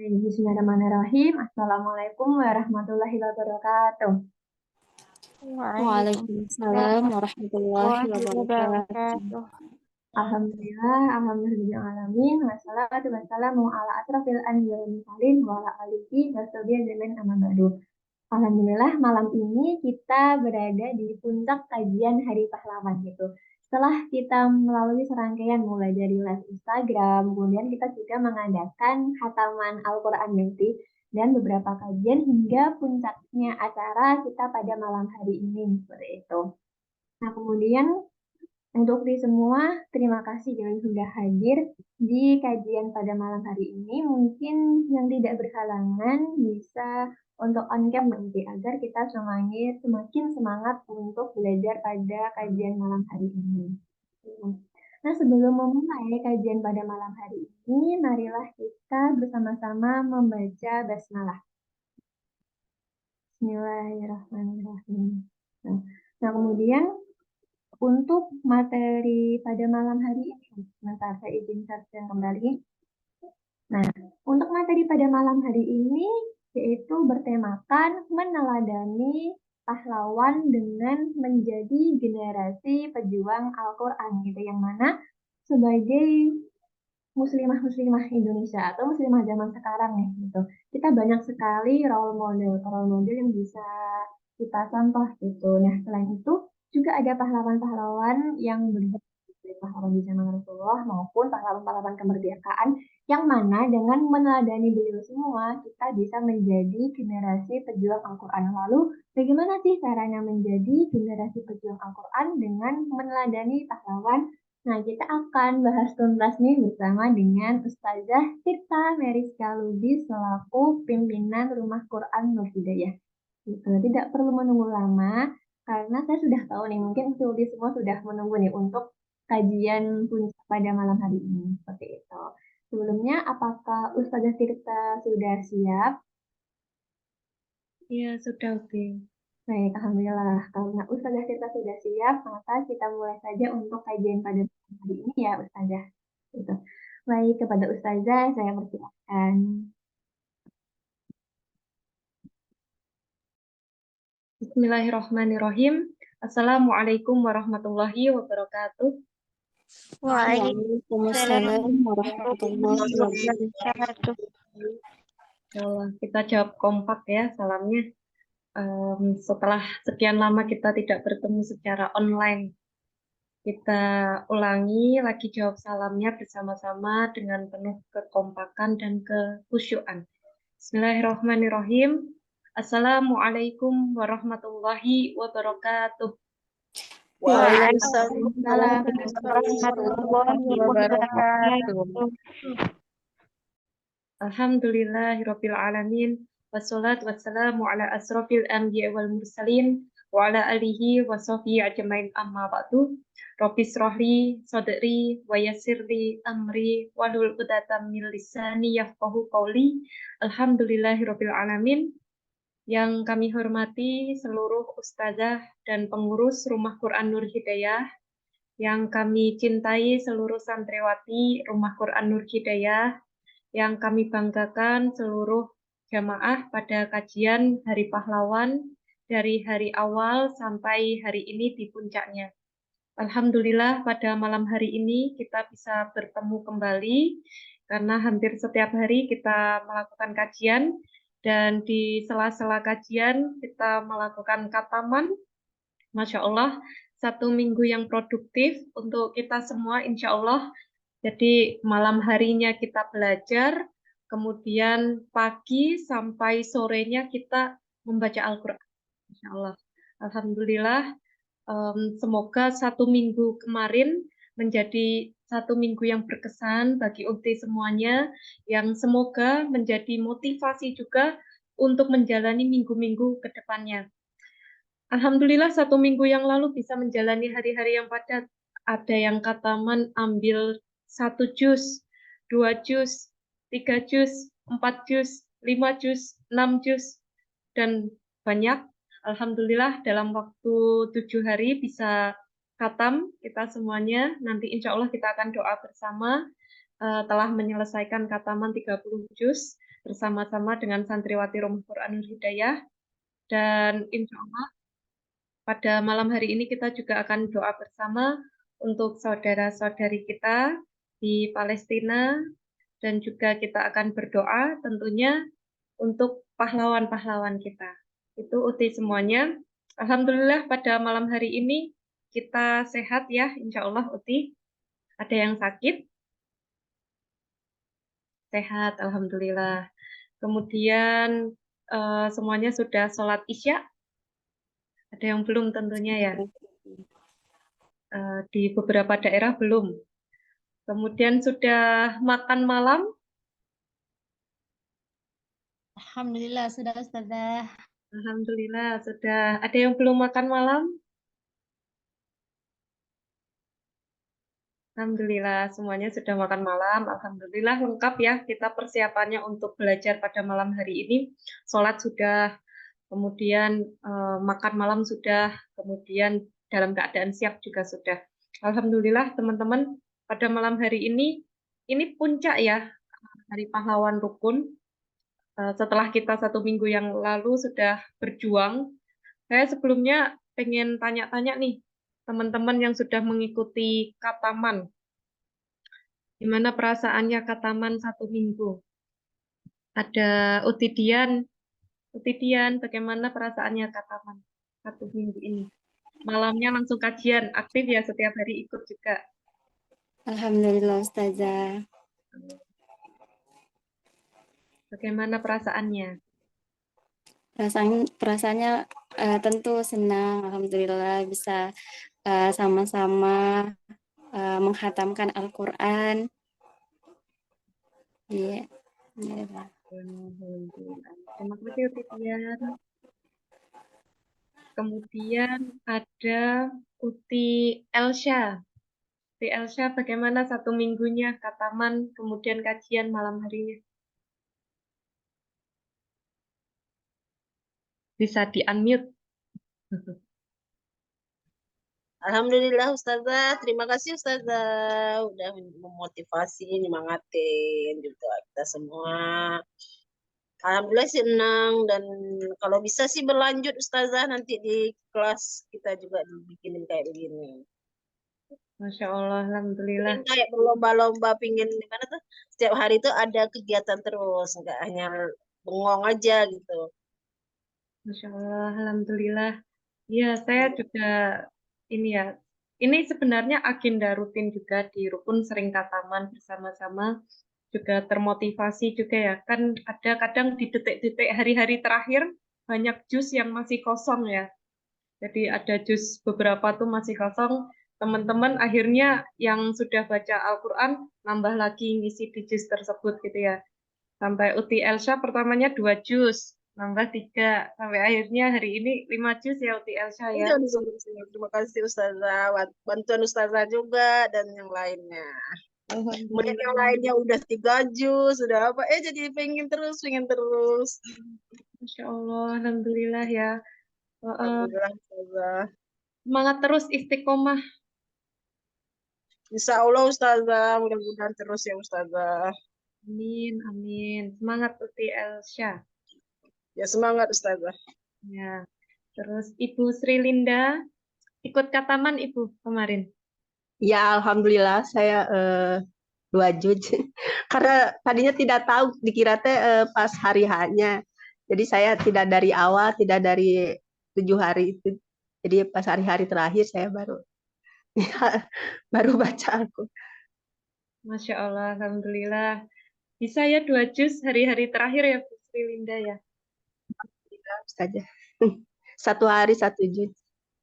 Bismillahirrahmanirrahim. Assalamualaikum warahmatullahi wabarakatuh. Waalaikumsalam warahmatullahi wabarakatuh. Alhamdulillah, wassalatu wassalamu ala asrofil anbiya'i wal mursalin wa ala alihi washabihi ajmain amma ba'du. Alhamdulillah, malam ini kita berada di puncak kajian Hari Pahlawan gitu. Setelah kita melalui serangkaian mulai dari live Instagram, kemudian kita juga mengadakan khataman Al-Quran nanti dan beberapa kajian hingga puncaknya acara kita pada malam hari ini seperti itu. Nah, kemudian untuk di semua, terima kasih yang sudah hadir di kajian pada malam hari ini. Mungkin yang tidak berhalangan bisa untuk on cam nanti agar kita semakin semangat untuk belajar pada kajian malam hari ini. Nah, sebelum memulai kajian pada malam hari ini, marilah kita bersama-sama membaca basmalah. Bismillahirrahmanirrahim. Nah, kemudian untuk materi pada malam hari ini, sebentar saya izin share kembali. Nah, untuk materi pada malam hari ini yaitu bertemakan meneladani pahlawan dengan menjadi generasi pejuang Al-Quran gitu, yang mana sebagai muslimah-muslimah Indonesia atau muslimah zaman sekarang ya gitu, kita banyak sekali role model yang bisa kita contoh gitu. Nah, selain itu juga ada pahlawan-pahlawan yang berjasa sebagai pahlawan di zaman Rasulullah maupun pahlawan-pahlawan kemerdekaan yang mana dengan meneladani beliau semua kita bisa menjadi generasi pejuang Al-Quran. Lalu bagaimana sih caranya menjadi generasi pejuang Al-Quran dengan meneladani pahlawan? Nah, kita akan bahas tuntas nih bersama dengan Ustazah Tirta Meriska Lubis selaku pimpinan Rumah Quran Nur Hidayah. Gitu. Tidak perlu menunggu lama, karena saya sudah tahu nih, mungkin Ulti semua sudah menunggu nih untuk kajian puncak pada malam hari ini. Seperti itu. Sebelumnya, apakah Ustazah Tirta sudah siap? Iya, sudah, Oke. Baik, Alhamdulillah. Karena Ustazah Tirta sudah siap, maka kita mulai saja untuk kajian pada malam hari ini ya, Ustazah. Gitu. Baik, kepada Ustazah, saya persilakan. Bismillahirrahmanirrahim. Assalamualaikum warahmatullahi wabarakatuh. Waalaikumsalam warahmatullahi wabarakatuh. Kita jawab kompak ya salamnya. Setelah sekian lama kita tidak bertemu secara online, kita ulangi lagi jawab salamnya bersama-sama dengan penuh kekompakan dan kekhusyuan. Bismillahirrahmanirrahim. Assalamualaikum warahmatullahi wabarakatuh. Waalaikumsalam warahmatullahi wabarakatuh. Alhamdulillahirabbil alamin. Wassalatu wassalamu ala asrofil anbiya'i wal mursalin wa ala alihi wa sahbihi ajmain amma ba'du. Rabbi shrahli sadri wa yassirli amri wahlul 'uqdatam min lisani yafqahu qawli. Alhamdulillahirabbil alamin. Yang kami hormati seluruh ustazah dan pengurus Rumah Quran Nur Hidayah, yang kami cintai seluruh santriwati Rumah Quran Nur Hidayah, yang kami banggakan seluruh jamaah pada kajian Hari Pahlawan dari hari awal sampai hari ini di puncaknya. Alhamdulillah pada malam hari ini kita bisa bertemu kembali karena hampir setiap hari kita melakukan kajian dan di sela-sela kajian kita melakukan khataman. Masya Allah, 1 minggu yang produktif untuk kita semua insya Allah. Jadi malam harinya kita belajar, kemudian pagi sampai sorenya kita membaca Al-Quran. Insya Allah. Alhamdulillah, semoga 1 minggu kemarin menjadi 1 minggu yang berkesan bagi ukti semuanya, yang semoga menjadi motivasi juga untuk menjalani minggu-minggu ke depannya. Alhamdulillah 1 minggu yang lalu bisa menjalani hari-hari yang padat. Ada yang khataman ambil 1 juz, 2 juz, 3 juz, 4 juz, 5 juz, 6 juz, dan banyak. Alhamdulillah dalam waktu 7 hari bisa khatam kita semuanya. Nanti insya Allah kita akan doa bersama telah menyelesaikan khataman 30 juz. bersama-sama dengan santriwati Rumah Quranul Hidayah. Dan insya Allah pada malam hari ini kita juga akan doa bersama untuk saudara-saudari kita di Palestina, dan juga kita akan berdoa tentunya untuk pahlawan-pahlawan kita. Itu Uti semuanya. Alhamdulillah pada malam hari ini kita sehat ya, insya Allah Uti. Ada yang sakit? Sehat, Alhamdulillah. Kemudian semuanya sudah sholat Isya? Ada yang belum tentunya ya. Di beberapa daerah belum. Kemudian sudah makan malam? Alhamdulillah sudah Ustazah. Alhamdulillah sudah. Ada yang belum makan malam? Alhamdulillah semuanya sudah makan malam. Alhamdulillah lengkap ya kita persiapannya untuk belajar pada malam hari ini. Sholat sudah, kemudian makan malam sudah, kemudian dalam keadaan siap juga sudah. Alhamdulillah teman-teman pada malam hari ini puncak ya Hari Pahlawan Rukun. Setelah kita 1 minggu yang lalu sudah berjuang, saya sebelumnya pengen tanya-tanya nih teman-teman yang sudah mengikuti Kataman. Gimana perasaannya Kataman 1 minggu? Ada Utidian. Utidian, bagaimana perasaannya Kataman 1 minggu ini? Malamnya langsung kajian, aktif ya setiap hari ikut juga. Alhamdulillah Ustazah. Bagaimana perasaannya? Perasaannya tentu senang. Alhamdulillah bisa sama-sama menghatamkan Al-Quran. Iya. Alhamdulillah. Terima kasih Utidian. Kemudian ada Uti Elsha. Uti Elsha, bagaimana 1 minggunya Kataman, kemudian kajian malam harinya? Bisa di-unmute. Alhamdulillah Ustazah, terima kasih Ustazah udah memotivasi, nyemangatin juga kita semua. Alhamdulillah senang, dan kalau bisa sih berlanjut Ustazah, nanti di kelas kita juga dibikinin kayak begini. Masya Allah, Alhamdulillah. Pengen kayak berlomba-lomba, pingin gimana tuh, setiap hari tuh ada kegiatan terus, nggak hanya bengong aja gitu. Masya Allah, Alhamdulillah. Ya, saya juga ini ya. Ini sebenarnya agenda rutin juga di Rukun sering Kataman bersama-sama, juga termotivasi juga ya. Kan ada kadang di detik-detik hari-hari terakhir banyak jus yang masih kosong ya. Jadi ada jus beberapa tuh masih kosong. Teman-teman akhirnya yang sudah baca Al-Quran nambah lagi ngisi di jus tersebut gitu ya. Sampai Uti Elsha pertamanya 2 jus, nambah 3. Sampai akhirnya hari ini 5 jus ya Uti Elsha ya. Terima kasih Ustazah, bantuan Ustazah juga dan yang lainnya. Kemudian yang lainnya udah 3 jus, udah apa? Jadi pengen terus. Masya Allah, Alhamdulillah ya. Alhamdulillah Ustazah. Semangat terus istiqomah. Insya Allah Ustazah, mudah-mudahan terus ya Ustazah. Amin, amin. Semangat Uti Elsha. Ya semangat Ustazah. Ya. Terus Ibu Sri Linda ikut Kataman Ibu kemarin. Ya, alhamdulillah saya 2 juz. Karena tadinya tidak tahu, dikira teh pas hari hanya. Jadi saya tidak dari awal, tidak dari 7 hari itu. Jadi pas hari-hari terakhir saya baru baru baca aku. Masya Allah, Alhamdulillah. Bisa ya 2 juz hari-hari terakhir ya Bu Sri Linda ya. Saja. 1 hari 1 juz.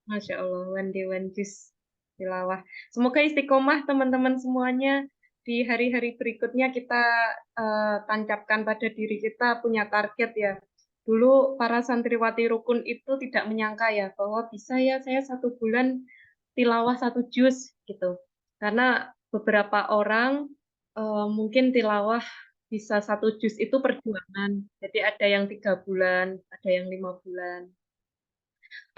Masya Allah, one day one juz tilawah. Semoga istiqomah teman-teman semuanya. Di hari-hari berikutnya kita tancapkan pada diri kita punya target ya. Dulu para santriwati rukun itu tidak menyangka ya bahwa bisa ya saya 1 bulan tilawah 1 juz gitu. Karena beberapa orang mungkin tilawah bisa 1 juz itu perjuangan. Jadi ada yang 3 bulan, ada yang 5 bulan.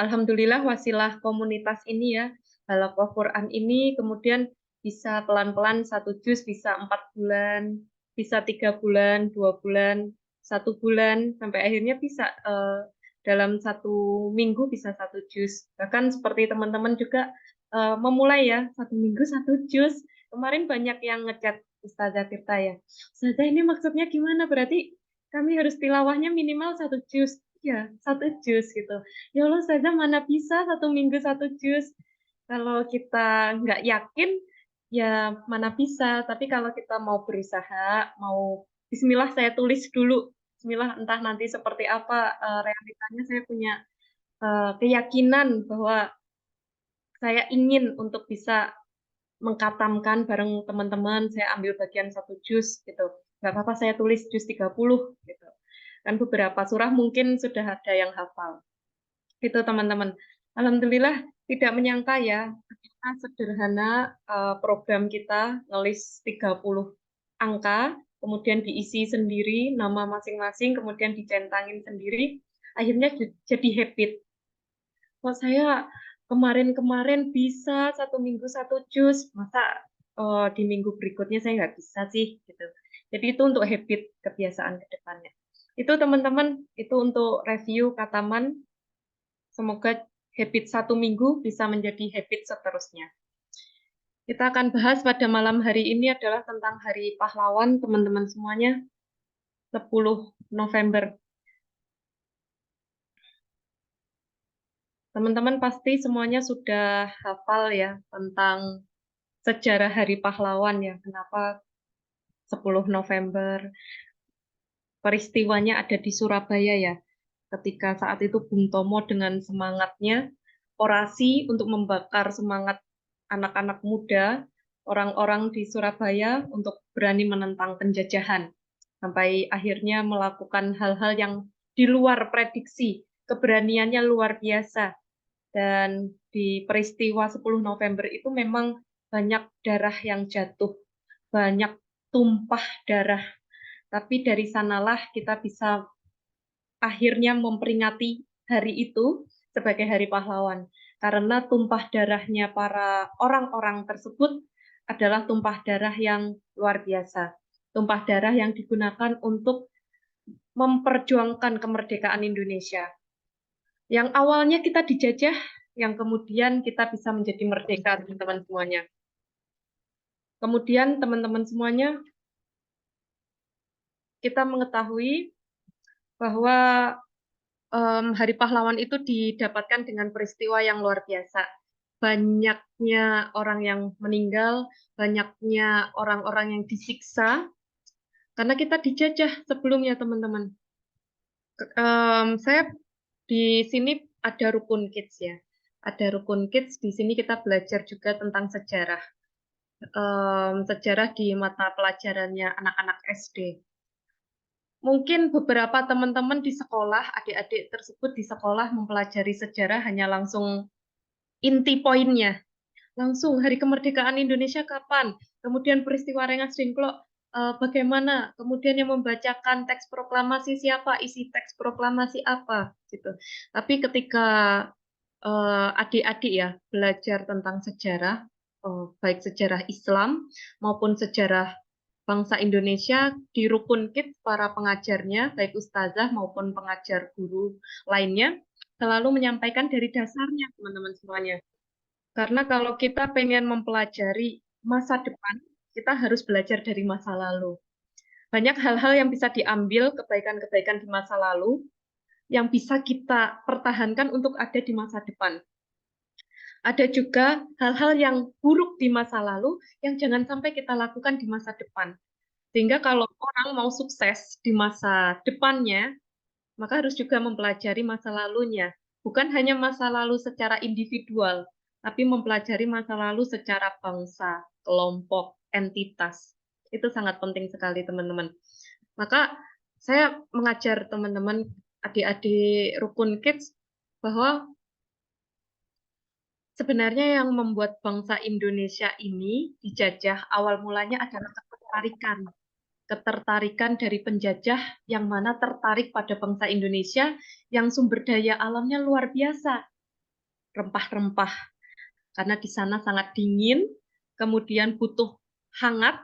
Alhamdulillah wasilah komunitas ini ya, Halaqah Quran ini kemudian bisa pelan-pelan 1 juz, bisa 4 bulan, bisa 3 bulan, 2 bulan. 1 bulan sampai akhirnya bisa dalam 1 minggu bisa 1 juz. Bahkan seperti teman-teman juga memulai ya 1 minggu 1 juz. Kemarin banyak yang ngechat Ustazah Tirta ya. Ustazah ini maksudnya gimana? Berarti kami harus tilawahnya minimal 1 juz. Ya, 1 juz gitu. Ya Allah Ustazah mana bisa 1 minggu 1 juz. Kalau kita nggak yakin ya mana bisa. Tapi kalau kita mau berusaha, mau Bismillah saya tulis dulu. Bismillah entah nanti seperti apa realitanya, saya punya keyakinan bahwa saya ingin untuk bisa mengkatamkan bareng teman-teman, saya ambil bagian 1 juz gitu. Nggak apa-apa saya tulis juz 30 gitu. Kan beberapa surah mungkin sudah ada yang hafal. Gitu teman-teman. Alhamdulillah tidak menyangka ya, ternyata sederhana program kita ngelis 30 angka, kemudian diisi sendiri nama masing-masing, kemudian dicentangin sendiri, akhirnya jadi habit. Kok saya kemarin-kemarin bisa 1 minggu 1 juz, masa di minggu berikutnya saya nggak bisa sih gitu. Jadi itu untuk habit kebiasaan ke depannya. Itu teman-teman, itu untuk review kataman. Semoga habit 1 minggu bisa menjadi habit seterusnya. Kita akan bahas pada malam hari ini adalah tentang Hari Pahlawan, teman-teman semuanya, 10 November. Teman-teman pasti semuanya sudah hafal ya tentang sejarah Hari Pahlawan ya. Kenapa 10 November? Peristiwanya ada di Surabaya ya. Ketika saat itu Bung Tomo dengan semangatnya orasi untuk membakar semangat anak-anak muda, orang-orang di Surabaya untuk berani menentang penjajahan. Sampai akhirnya melakukan hal-hal yang di luar prediksi. Keberaniannya luar biasa. Dan di peristiwa 10 November itu memang banyak darah yang jatuh, banyak tumpah darah. Tapi dari sanalah kita bisa akhirnya memperingati hari itu sebagai Hari Pahlawan. Karena tumpah darahnya para orang-orang tersebut adalah tumpah darah yang luar biasa. Tumpah darah yang digunakan untuk memperjuangkan kemerdekaan Indonesia. Yang awalnya kita dijajah, yang kemudian kita bisa menjadi merdeka, teman-teman semuanya. Kemudian teman-teman semuanya, kita mengetahui bahwa Hari Pahlawan itu didapatkan dengan peristiwa yang luar biasa. Banyaknya orang yang meninggal, banyaknya orang-orang yang disiksa, karena kita dijajah sebelumnya, teman-teman. Saya di sini ada rukun kids ya. Ada rukun kids, di sini kita belajar juga tentang sejarah. Sejarah di mata pelajarannya anak-anak SD. Mungkin beberapa teman-teman di sekolah, adik-adik tersebut di sekolah mempelajari sejarah hanya langsung inti poinnya. Langsung Hari Kemerdekaan Indonesia kapan? Kemudian peristiwa Rengas Dengklok bagaimana? Kemudian yang membacakan teks proklamasi siapa? Isi teks proklamasi apa? Gitu. Tapi ketika adik-adik ya belajar tentang sejarah, baik sejarah Islam maupun sejarah bangsa Indonesia, di rukun kids para pengajarnya, baik ustazah maupun pengajar guru lainnya, selalu menyampaikan dari dasarnya, teman-teman semuanya. Karena kalau kita pengen mempelajari masa depan, kita harus belajar dari masa lalu. Banyak hal-hal yang bisa diambil, kebaikan-kebaikan di masa lalu, yang bisa kita pertahankan untuk ada di masa depan. Ada juga hal-hal yang buruk di masa lalu, yang jangan sampai kita lakukan di masa depan. Sehingga kalau orang mau sukses di masa depannya, maka harus juga mempelajari masa lalunya. Bukan hanya masa lalu secara individual, tapi mempelajari masa lalu secara bangsa, kelompok, entitas. Itu sangat penting sekali, teman-teman. Maka saya mengajar teman-teman adik-adik rukun kids bahwa sebenarnya yang membuat bangsa Indonesia ini dijajah awal mulanya adalah ketertarikan dari penjajah yang mana tertarik pada bangsa Indonesia yang sumber daya alamnya luar biasa. Rempah-rempah. Karena di sana sangat dingin, kemudian butuh hangat,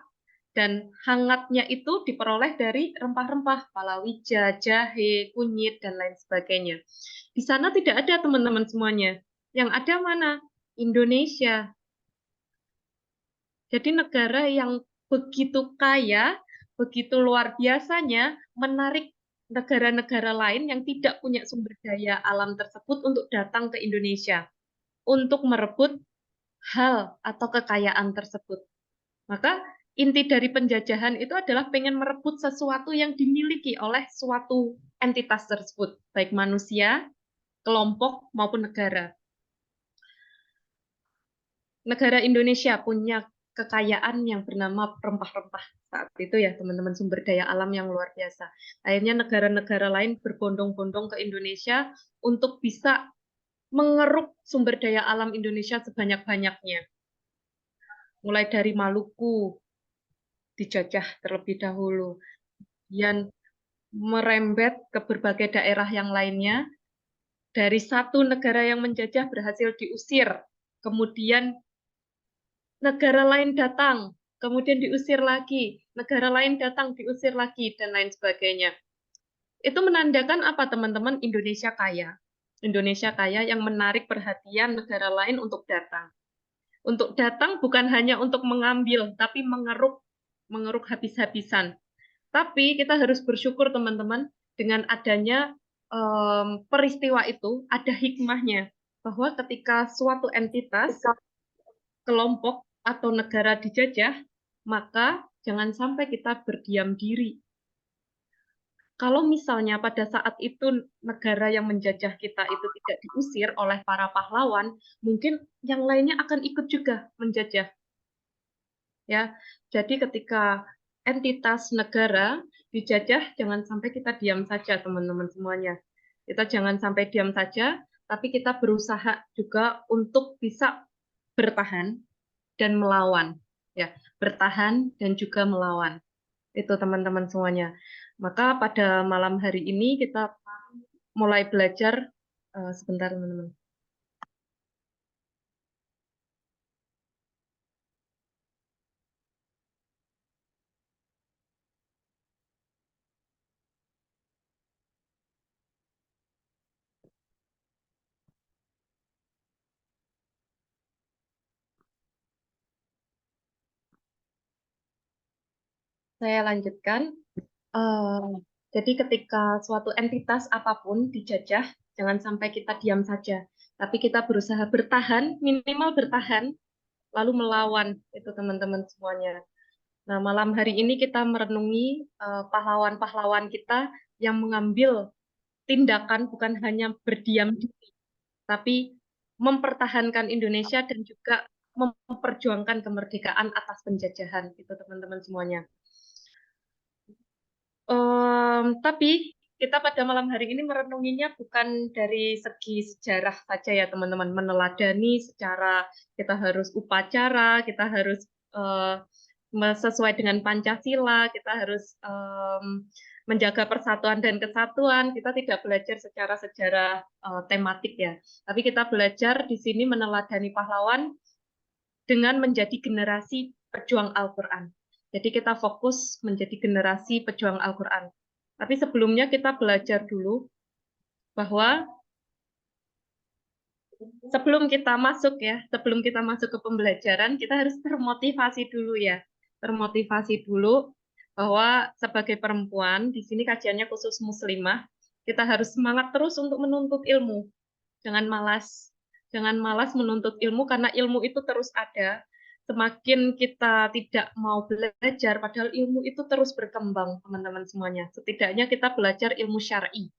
Dan hangatnya itu diperoleh dari rempah-rempah, palawija, jahe, kunyit, dan lain sebagainya. Di sana tidak ada teman-teman semuanya. Yang ada mana? Indonesia. Jadi negara yang begitu kaya, begitu luar biasanya, menarik negara-negara lain yang tidak punya sumber daya alam tersebut untuk datang ke Indonesia, untuk merebut hal atau kekayaan tersebut. Maka inti dari penjajahan itu adalah pengen merebut sesuatu yang dimiliki oleh suatu entitas tersebut, baik manusia, kelompok, maupun negara. Negara Indonesia punya kekayaan yang bernama rempah-rempah saat itu ya teman-teman, sumber daya alam yang luar biasa. Akhirnya negara-negara lain berbondong-bondong ke Indonesia untuk bisa mengeruk sumber daya alam Indonesia sebanyak-banyaknya. Mulai dari Maluku, dijajah terlebih dahulu, kemudian merembet ke berbagai daerah yang lainnya. Dari satu negara yang menjajah berhasil diusir, kemudian negara lain datang, kemudian diusir lagi, negara lain datang, diusir lagi, dan lain sebagainya. Itu menandakan apa teman-teman? Indonesia kaya. Indonesia kaya yang menarik perhatian negara lain untuk datang. Untuk datang bukan hanya untuk mengambil, tapi mengeruk habis-habisan. Tapi kita harus bersyukur teman-teman, dengan adanya peristiwa itu ada hikmahnya, bahwa ketika suatu entitas, kelompok atau negara dijajah, maka jangan sampai kita berdiam diri. Kalau misalnya pada saat itu negara yang menjajah kita itu tidak diusir oleh para pahlawan, mungkin yang lainnya akan ikut juga menjajah. Ya, jadi ketika entitas negara dijajah, jangan sampai kita diam saja, teman-teman semuanya. Kita jangan sampai diam saja, tapi kita berusaha juga untuk bisa bertahan dan melawan. Ya, bertahan dan juga melawan. Itu teman-teman semuanya. Maka pada malam hari ini kita mulai belajar, sebentar teman-teman. Saya lanjutkan. Jadi ketika suatu entitas apapun dijajah, jangan sampai kita diam saja. Tapi kita berusaha bertahan, minimal bertahan, lalu melawan. Itu teman-teman semuanya. Nah, malam hari ini kita merenungi pahlawan-pahlawan kita yang mengambil tindakan bukan hanya berdiam diri, tapi mempertahankan Indonesia dan juga memperjuangkan kemerdekaan atas penjajahan. Itu teman-teman semuanya. Tapi kita pada malam hari ini merenunginya bukan dari segi sejarah saja ya teman-teman, meneladani secara kita harus upacara, kita harus sesuai dengan Pancasila, kita harus menjaga persatuan dan kesatuan. Kita tidak belajar secara sejarah tematik ya, tapi kita belajar di sini meneladani pahlawan dengan menjadi generasi pejuang Al-Quran. Jadi kita fokus menjadi generasi pejuang Al-Quran. Tapi sebelumnya kita belajar dulu bahwa sebelum kita masuk ke pembelajaran, kita harus termotivasi dulu ya. Termotivasi dulu bahwa sebagai perempuan, di sini kajiannya khusus muslimah, kita harus semangat terus untuk menuntut ilmu. Jangan malas. Jangan malas menuntut ilmu karena ilmu itu terus ada. Semakin kita tidak mau belajar, padahal ilmu itu terus berkembang, teman-teman semuanya. Setidaknya kita belajar ilmu syar'i.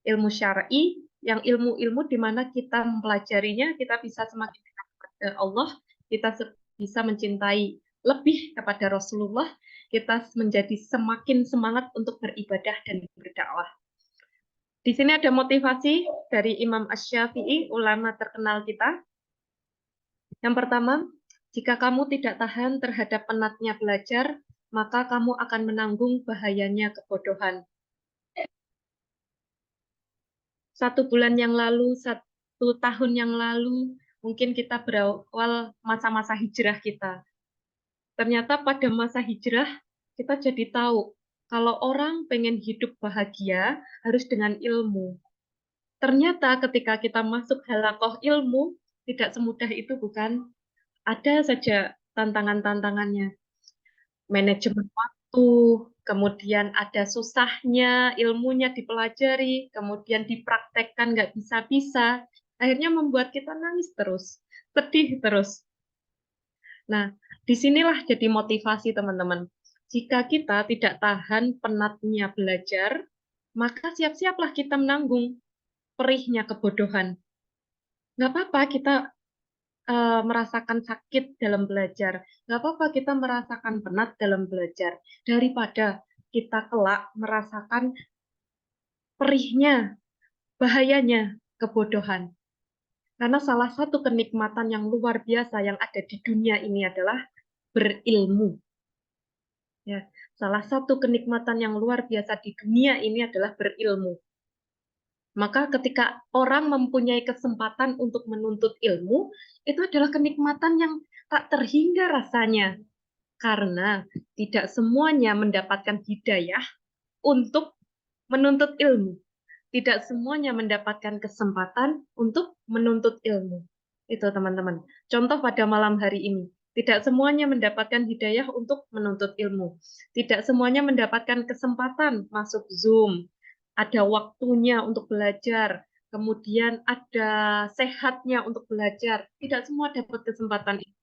Ilmu syar'i yang ilmu-ilmu di mana kita mempelajarinya, kita bisa semakin dekat kepada Allah, kita bisa mencintai lebih kepada Rasulullah, kita menjadi semakin semangat untuk beribadah dan berdakwah. Di sini ada motivasi dari Imam Asy-Syafi'i, ulama terkenal kita. Yang pertama, jika kamu tidak tahan terhadap penatnya belajar, maka kamu akan menanggung bahayanya kebodohan. 1 bulan yang lalu, 1 tahun yang lalu, mungkin kita berawal masa-masa hijrah kita. Ternyata pada masa hijrah, kita jadi tahu kalau orang pengen hidup bahagia harus dengan ilmu. Ternyata ketika kita masuk halaqah ilmu, tidak semudah itu, bukan? Ada saja tantangan-tantangannya. Manajemen waktu, kemudian ada susahnya, ilmunya dipelajari, kemudian dipraktekkan nggak bisa-bisa, akhirnya membuat kita nangis terus, sedih terus. Nah, disinilah jadi motivasi teman-teman. Jika kita tidak tahan penatnya belajar, maka siap-siaplah kita menanggung perihnya kebodohan. Nggak apa-apa kita merasakan sakit dalam belajar. Nggak apa-apa kita merasakan penat dalam belajar. Daripada kita kelak merasakan perihnya, bahayanya kebodohan. Karena salah satu kenikmatan yang luar biasa yang ada di dunia ini adalah berilmu. Ya, salah satu kenikmatan yang luar biasa di dunia ini adalah berilmu. Maka ketika orang mempunyai kesempatan untuk menuntut ilmu, itu adalah kenikmatan yang tak terhingga rasanya. Karena tidak semuanya mendapatkan hidayah untuk menuntut ilmu. Tidak semuanya mendapatkan kesempatan untuk menuntut ilmu. Itu teman-teman. Contoh pada malam hari ini. Tidak semuanya mendapatkan hidayah untuk menuntut ilmu. Tidak semuanya mendapatkan kesempatan masuk Zoom. Ada waktunya untuk belajar. Kemudian ada sehatnya untuk belajar. Tidak semua dapat kesempatan itu.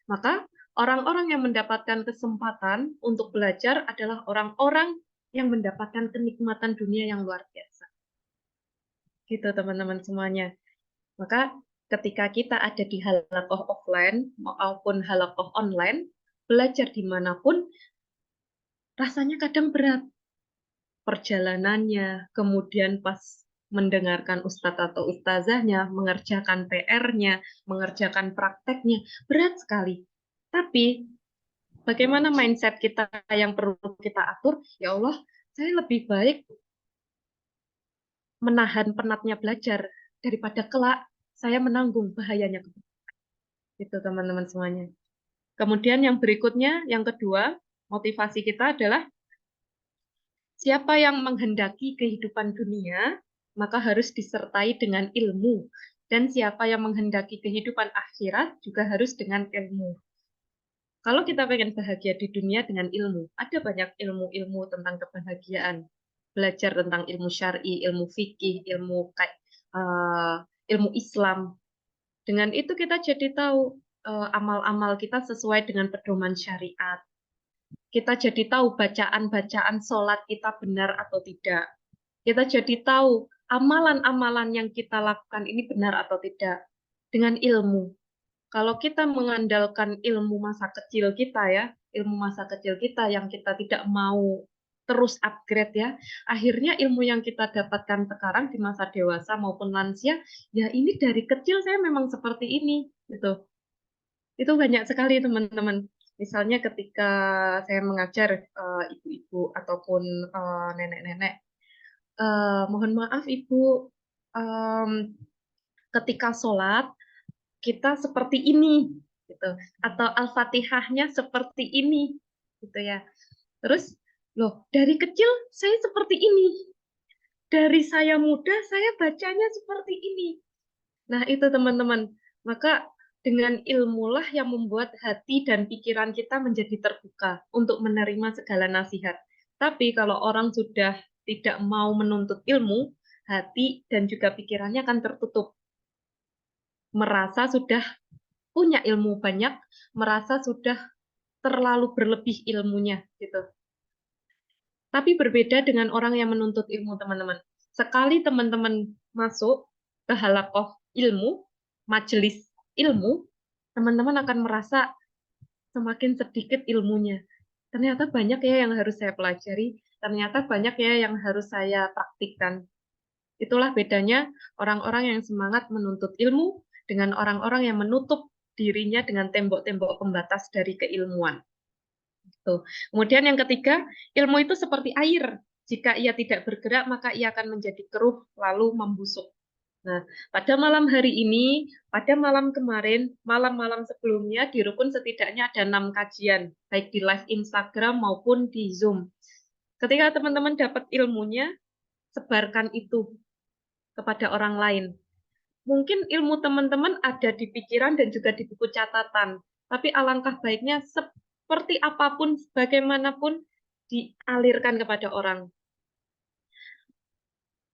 Maka orang-orang yang mendapatkan kesempatan untuk belajar adalah orang-orang yang mendapatkan kenikmatan dunia yang luar biasa. Gitu teman-teman semuanya. Maka ketika kita ada di halaqah offline maupun halaqah online, belajar dimanapun, rasanya kadang berat. Perjalanannya, kemudian pas mendengarkan ustadz atau ustazahnya, mengerjakan PR-nya, mengerjakan prakteknya, berat sekali. Tapi bagaimana mindset kita yang perlu kita atur? Ya Allah, saya lebih baik menahan penatnya belajar daripada kelak saya menanggung bahayanya. Itu teman-teman semuanya. Kemudian yang berikutnya, yang kedua, motivasi kita adalah siapa yang menghendaki kehidupan dunia, maka harus disertai dengan ilmu. Dan siapa yang menghendaki kehidupan akhirat juga harus dengan ilmu. Kalau kita pengen bahagia di dunia dengan ilmu, ada banyak ilmu-ilmu tentang kebahagiaan. Belajar tentang ilmu syar'i, ilmu fikih, ilmu Islam. Dengan itu kita jadi tahu amal-amal kita sesuai dengan pedoman syariat. Kita jadi tahu bacaan-bacaan sholat kita benar atau tidak. Kita jadi tahu amalan-amalan yang kita lakukan ini benar atau tidak. Dengan ilmu. Kalau kita mengandalkan ilmu masa kecil kita ya, ilmu masa kecil kita yang kita tidak mau terus upgrade ya, akhirnya ilmu yang kita dapatkan sekarang di masa dewasa maupun lansia, ya ini dari kecil saya memang seperti ini, gitu. Itu banyak sekali teman-teman. Misalnya ketika saya mengajar ibu-ibu ataupun nenek-nenek, mohon maaf ibu, ketika sholat kita seperti ini, gitu, atau Al-Fatihahnya seperti ini, gitu ya. Terus, loh dari kecil saya seperti ini, dari saya muda saya bacanya seperti ini. Nah itu teman-teman, maka dengan ilmulah yang membuat hati dan pikiran kita menjadi terbuka untuk menerima segala nasihat. Tapi kalau orang sudah tidak mau menuntut ilmu, hati dan juga pikirannya akan tertutup. Merasa sudah punya ilmu banyak, merasa sudah terlalu berlebih ilmunya gitu. Tapi berbeda dengan orang yang menuntut ilmu, teman-teman. Sekali teman-teman masuk ke halaqah ilmu, majelis ilmu, teman-teman akan merasa semakin sedikit ilmunya. Ternyata banyak ya yang harus saya pelajari, ternyata banyak ya yang harus saya praktikkan. Itulah bedanya orang-orang yang semangat menuntut ilmu dengan orang-orang yang menutup dirinya dengan tembok-tembok pembatas dari keilmuan. Tuh. Kemudian yang ketiga, ilmu itu seperti air. Jika ia tidak bergerak, maka ia akan menjadi keruh lalu membusuk. Nah, pada malam hari ini, pada malam kemarin, malam-malam sebelumnya di Rukun setidaknya ada 6 kajian, baik di live Instagram maupun di Zoom. Ketika teman-teman dapat ilmunya, sebarkan itu kepada orang lain. Mungkin ilmu teman-teman ada di pikiran dan juga di buku catatan, tapi alangkah baiknya seperti apapun, bagaimanapun dialirkan kepada orang.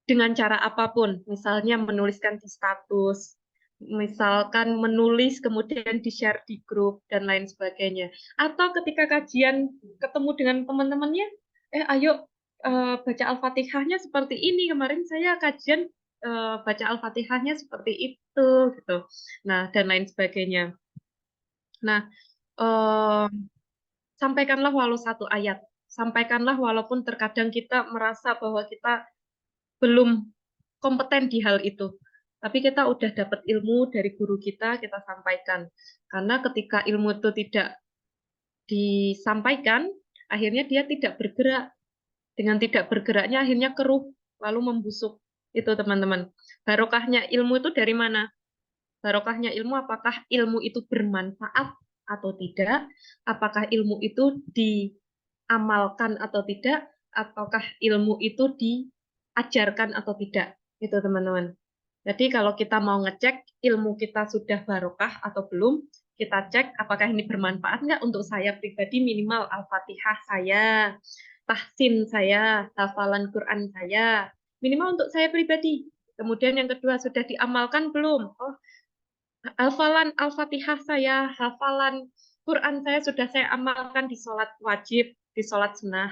Dengan cara apapun, misalnya menuliskan di status, misalkan menulis kemudian di-share di grup, dan lain sebagainya. Atau ketika kajian ketemu dengan teman-temannya, ayo baca Al-Fatihahnya seperti ini, kemarin saya kajian baca Al-Fatihahnya seperti itu, gitu. Nah, dan lain sebagainya. Nah, sampaikanlah walau satu ayat. Sampaikanlah walaupun terkadang kita merasa bahwa kita belum kompeten di hal itu. Tapi kita udah dapat ilmu dari guru kita sampaikan. Karena ketika ilmu itu tidak disampaikan, akhirnya dia tidak bergerak. Dengan tidak bergeraknya akhirnya keruh, lalu membusuk. Itu teman-teman. Barokahnya ilmu itu dari mana? Barokahnya ilmu, apakah ilmu itu bermanfaat atau tidak? Apakah ilmu itu diamalkan atau tidak? Ataukah ilmu itu diajarkan atau tidak? Itu teman-teman. Jadi kalau kita mau ngecek ilmu kita sudah barokah atau belum, kita cek apakah ini bermanfaat nggak untuk saya pribadi, minimal Al-Fatihah saya, tahsin saya, hafalan Quran saya, minimal untuk saya pribadi. Kemudian yang kedua, sudah diamalkan belum? Oh, hafalan Al-Fatihah saya, hafalan Quran saya sudah saya amalkan di sholat wajib, di sholat sunnah.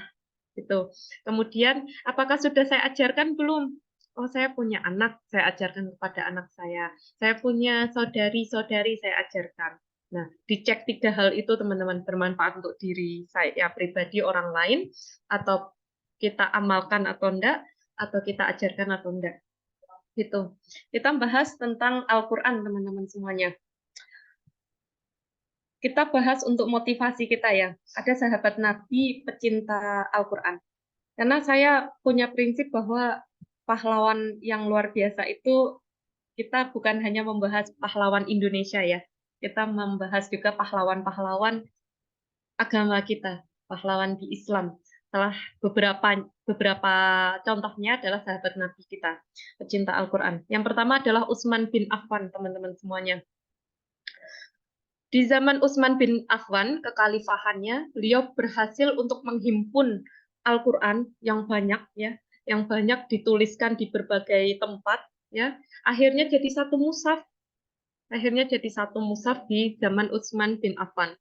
Gitu. Kemudian, apakah sudah saya ajarkan belum? Oh, saya punya anak, saya ajarkan kepada anak saya. Saya punya saudari-saudari, saya ajarkan. Nah, dicek 3 hal itu, teman-teman, bermanfaat untuk diri saya pribadi, orang lain, atau kita amalkan atau enggak, atau kita ajarkan atau enggak. Gitu. Kita bahas tentang Al-Quran, teman-teman semuanya. Kita bahas untuk motivasi kita ya. Ada sahabat Nabi pecinta Al-Quran. Karena saya punya prinsip bahwa pahlawan yang luar biasa itu kita bukan hanya membahas pahlawan Indonesia ya. Kita membahas juga pahlawan-pahlawan agama kita, pahlawan di Islam. Salah beberapa contohnya adalah sahabat Nabi kita, pecinta Al-Quran. Yang pertama adalah Utsman bin Affan, teman-teman semuanya. Di zaman Utsman bin Affan, kekhalifahannya, beliau berhasil untuk menghimpun Al-Quran yang banyak, ya, yang banyak dituliskan di berbagai tempat, ya. Akhirnya jadi satu mushaf. Akhirnya jadi satu mushaf di zaman Utsman bin Affan.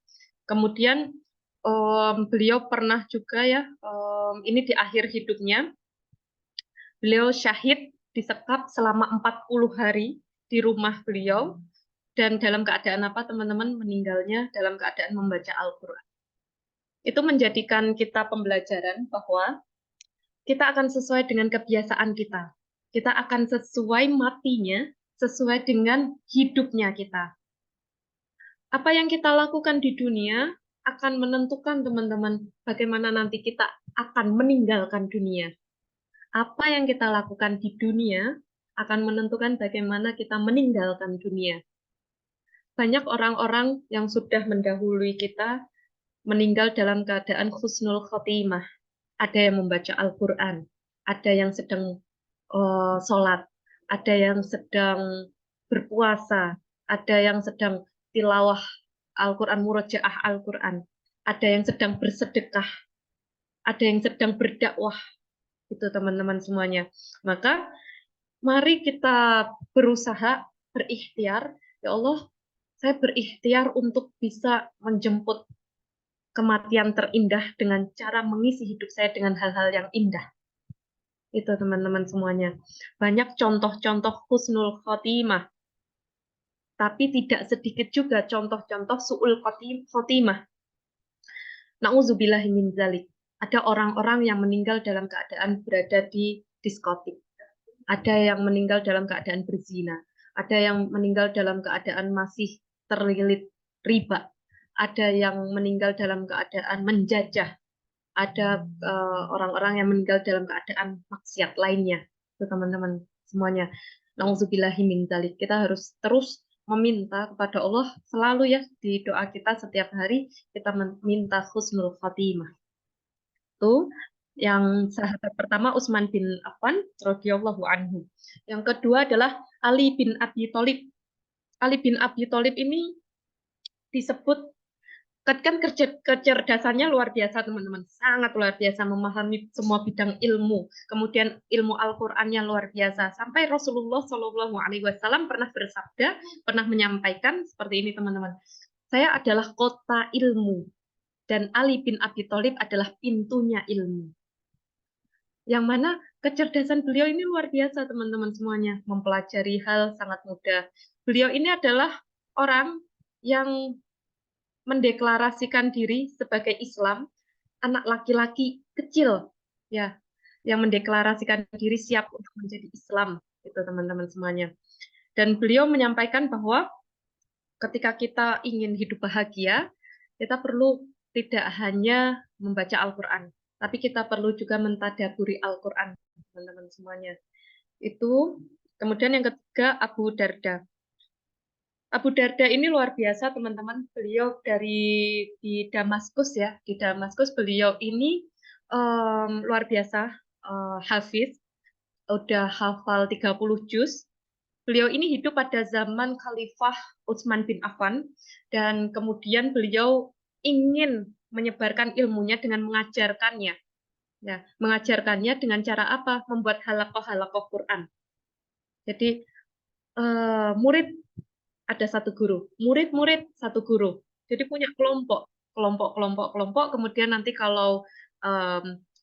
Kemudian beliau pernah juga ya, ini di akhir hidupnya, beliau syahid disekap selama 40 hari di rumah beliau. Dan dalam keadaan apa, teman-teman? Meninggalnya dalam keadaan membaca Al-Quran. Itu menjadikan kita pembelajaran bahwa kita akan sesuai dengan kebiasaan kita. Kita akan sesuai matinya, sesuai dengan hidupnya kita. Apa yang kita lakukan di dunia akan menentukan, teman-teman, bagaimana nanti kita akan meninggalkan dunia. Apa yang kita lakukan di dunia akan menentukan bagaimana kita meninggalkan dunia. Banyak orang-orang yang sudah mendahului kita meninggal dalam keadaan husnul khotimah. Ada yang membaca Al-Quran, ada yang sedang sholat, ada yang sedang berpuasa, ada yang sedang tilawah Al-Quran, murojaah Al-Quran, ada yang sedang bersedekah, ada yang sedang berdakwah. Itu teman-teman semuanya. Maka mari kita berusaha, berikhtiar, ya Allah, saya berikhtiar untuk bisa menjemput kematian terindah dengan cara mengisi hidup saya dengan hal-hal yang indah. Itu teman-teman semuanya. Banyak contoh-contoh husnul khotimah. Tapi tidak sedikit juga contoh-contoh su'ul khotimah. Na'udzubillahi min dzalik. Ada orang-orang yang meninggal dalam keadaan berada di diskotik. Ada yang meninggal dalam keadaan berzina. Ada yang meninggal dalam keadaan masih terlilit riba. Ada yang meninggal dalam keadaan menjajah. Ada orang-orang yang meninggal dalam keadaan maksiat lainnya. Itu teman-teman semuanya. Nauzubillahi min dzalik. Kita harus terus meminta kepada Allah selalu ya di doa kita setiap hari kita meminta husnul khotimah. Itu yang sahabat pertama Utsman bin Affan radhiyallahu anhu. Yang kedua adalah Ali bin Abi Thalib. Ali bin Abi Thalib ini disebut kan kecerdasannya luar biasa teman-teman, sangat luar biasa, memahami semua bidang ilmu, kemudian ilmu Al-Qur'annya luar biasa, sampai Rasulullah Shallallahu Alaihi Wasallam pernah bersabda, pernah menyampaikan seperti ini teman-teman, saya adalah kota ilmu dan Ali bin Abi Thalib adalah pintunya ilmu. Yang mana kecerdasan beliau ini luar biasa teman-teman semuanya, mempelajari hal sangat mudah. Beliau ini adalah orang yang mendeklarasikan diri sebagai Islam, anak laki-laki kecil ya, yang mendeklarasikan diri siap untuk menjadi Islam, itu teman-teman semuanya. Dan beliau menyampaikan bahwa ketika kita ingin hidup bahagia, kita perlu tidak hanya membaca Al-Qur'an, tapi kita perlu juga mentadaburi Al-Qur'an, teman-teman semuanya. Itu kemudian yang ketiga Abu Darda. Abu Darda ini luar biasa teman-teman, beliau di Damaskus ya, di Damaskus beliau ini luar biasa, hafiz, udah hafal 30 juz. Beliau ini hidup pada zaman Khalifah Utsman bin Affan, dan kemudian beliau ingin menyebarkan ilmunya dengan mengajarkannya. Ya, mengajarkannya dengan cara apa? Membuat halaqah-halaqah Quran. Jadi murid ada satu guru, murid-murid satu guru. Jadi punya kelompok, kemudian nanti kalau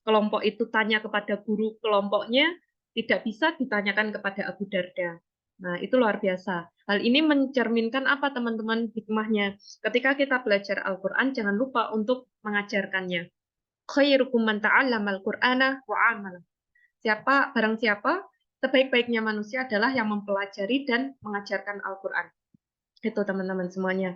kelompok itu tanya kepada guru kelompoknya, tidak bisa ditanyakan kepada Abu Darda. Nah, itu luar biasa. Hal ini mencerminkan apa teman-teman hikmahnya? Ketika kita belajar Al-Quran, jangan lupa untuk mengajarkannya. Khairukum man ta'allamal Qur'ana wa 'amala. Barang siapa, sebaik-baiknya manusia adalah yang mempelajari dan mengajarkan Al-Quran. Itu teman-teman semuanya.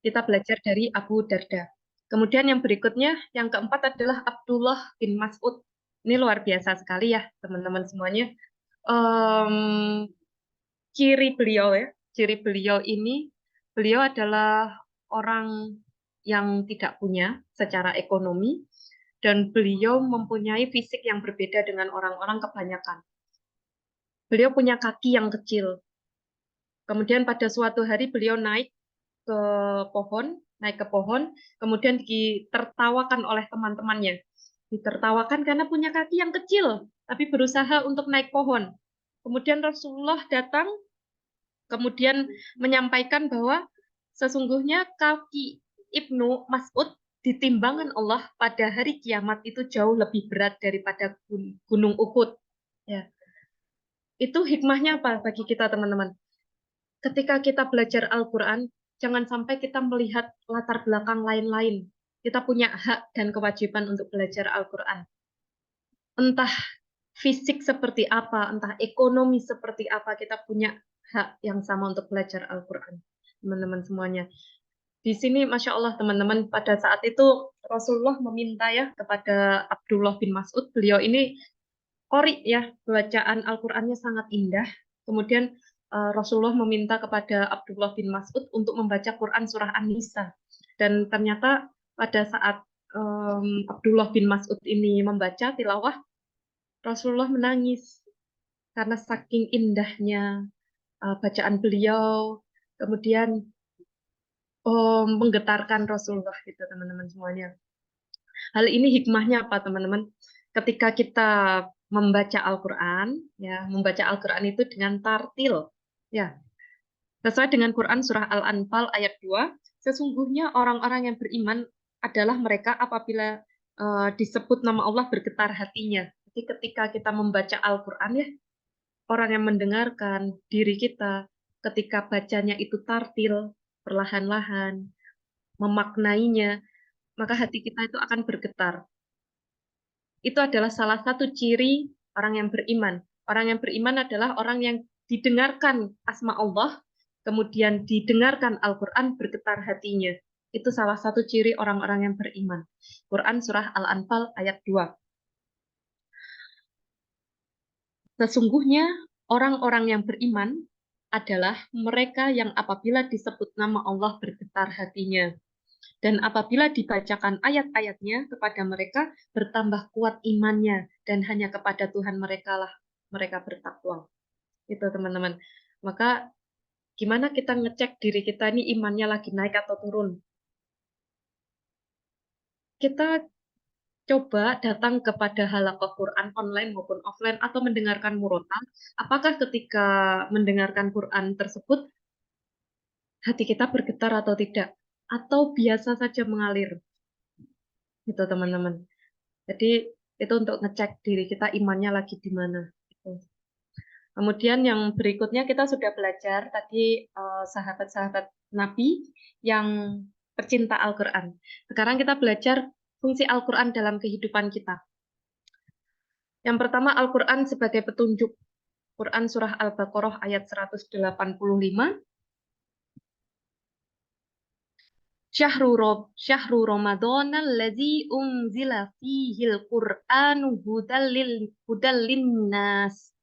Kita belajar dari Abu Darda. Kemudian yang berikutnya, yang keempat adalah Abdullah bin Mas'ud. Ini luar biasa sekali ya teman-teman semuanya. Ciri beliau ini, beliau adalah orang yang tidak punya secara ekonomi, dan beliau mempunyai fisik yang berbeda dengan orang-orang kebanyakan. Beliau punya kaki yang kecil. Kemudian pada suatu hari beliau naik ke pohon, kemudian ditertawakan oleh teman-temannya. Ditertawakan karena punya kaki yang kecil, tapi berusaha untuk naik pohon. Kemudian Rasulullah datang, kemudian menyampaikan bahwa sesungguhnya kaki Ibnu Mas'ud di timbangan Allah pada hari kiamat itu jauh lebih berat daripada gunung Uhud. Ya. Itu hikmahnya apa bagi kita teman-teman? Ketika kita belajar Al-Quran, jangan sampai kita melihat latar belakang lain-lain. Kita punya hak dan kewajiban untuk belajar Al-Quran. Entah fisik seperti apa, entah ekonomi seperti apa, kita punya hak yang sama untuk belajar Al-Quran. Teman-teman semuanya. Di sini, Masya Allah teman-teman, pada saat itu Rasulullah meminta ya kepada Abdullah bin Mas'ud. Beliau ini qori ya, bacaan Al-Qurannya sangat indah. Kemudian Rasulullah meminta kepada Abdullah bin Mas'ud untuk membaca Quran surah An-Nisa. Dan ternyata pada saat Abdullah bin Mas'ud ini membaca tilawah, Rasulullah menangis karena saking indahnya bacaan beliau, kemudian menggetarkan Rasulullah gitu teman-teman semuanya. Hal ini hikmahnya apa teman-teman? Ketika kita membaca Al-Quran, ya membaca Al-Quran itu dengan tartil, ya sesuai dengan Quran surah Al-Anfal ayat 2, sesungguhnya orang-orang yang beriman adalah mereka apabila disebut nama Allah bergetar hatinya. Jadi ketika kita membaca Al-Quran ya, orang yang mendengarkan diri kita ketika bacanya itu tartil, perlahan-lahan, memaknainya, maka hati kita itu akan bergetar. Itu adalah salah satu ciri orang yang beriman. Orang yang beriman adalah orang yang didengarkan asma Allah, kemudian didengarkan Al-Quran, bergetar hatinya. Itu salah satu ciri orang-orang yang beriman. Quran surah Al-Anfal ayat 2. Sesungguhnya orang-orang yang beriman adalah mereka yang apabila disebut nama Allah bergetar hatinya. Dan apabila dibacakan ayat-ayatnya kepada mereka, bertambah kuat imannya. Dan hanya kepada Tuhan mereka lah mereka bertakwa. Itu teman-teman. Maka gimana kita ngecek diri kita ini imannya lagi naik atau turun? Kita coba datang kepada halaqah Quran online maupun offline atau mendengarkan murotal. Apakah ketika mendengarkan Quran tersebut hati kita bergetar atau tidak? Atau biasa saja mengalir? Gitu teman-teman. Jadi itu untuk ngecek diri kita imannya lagi di mana. Gitu. Kemudian yang berikutnya kita sudah belajar tadi sahabat-sahabat Nabi yang pecinta Al-Quran. Sekarang kita belajar fungsi Al-Quran dalam kehidupan kita. Yang pertama, Al-Quran sebagai petunjuk. Quran Surah Al-Baqarah ayat 185. Syahru Ramadan allazi unzila fihil Qur'anu hudal linnas.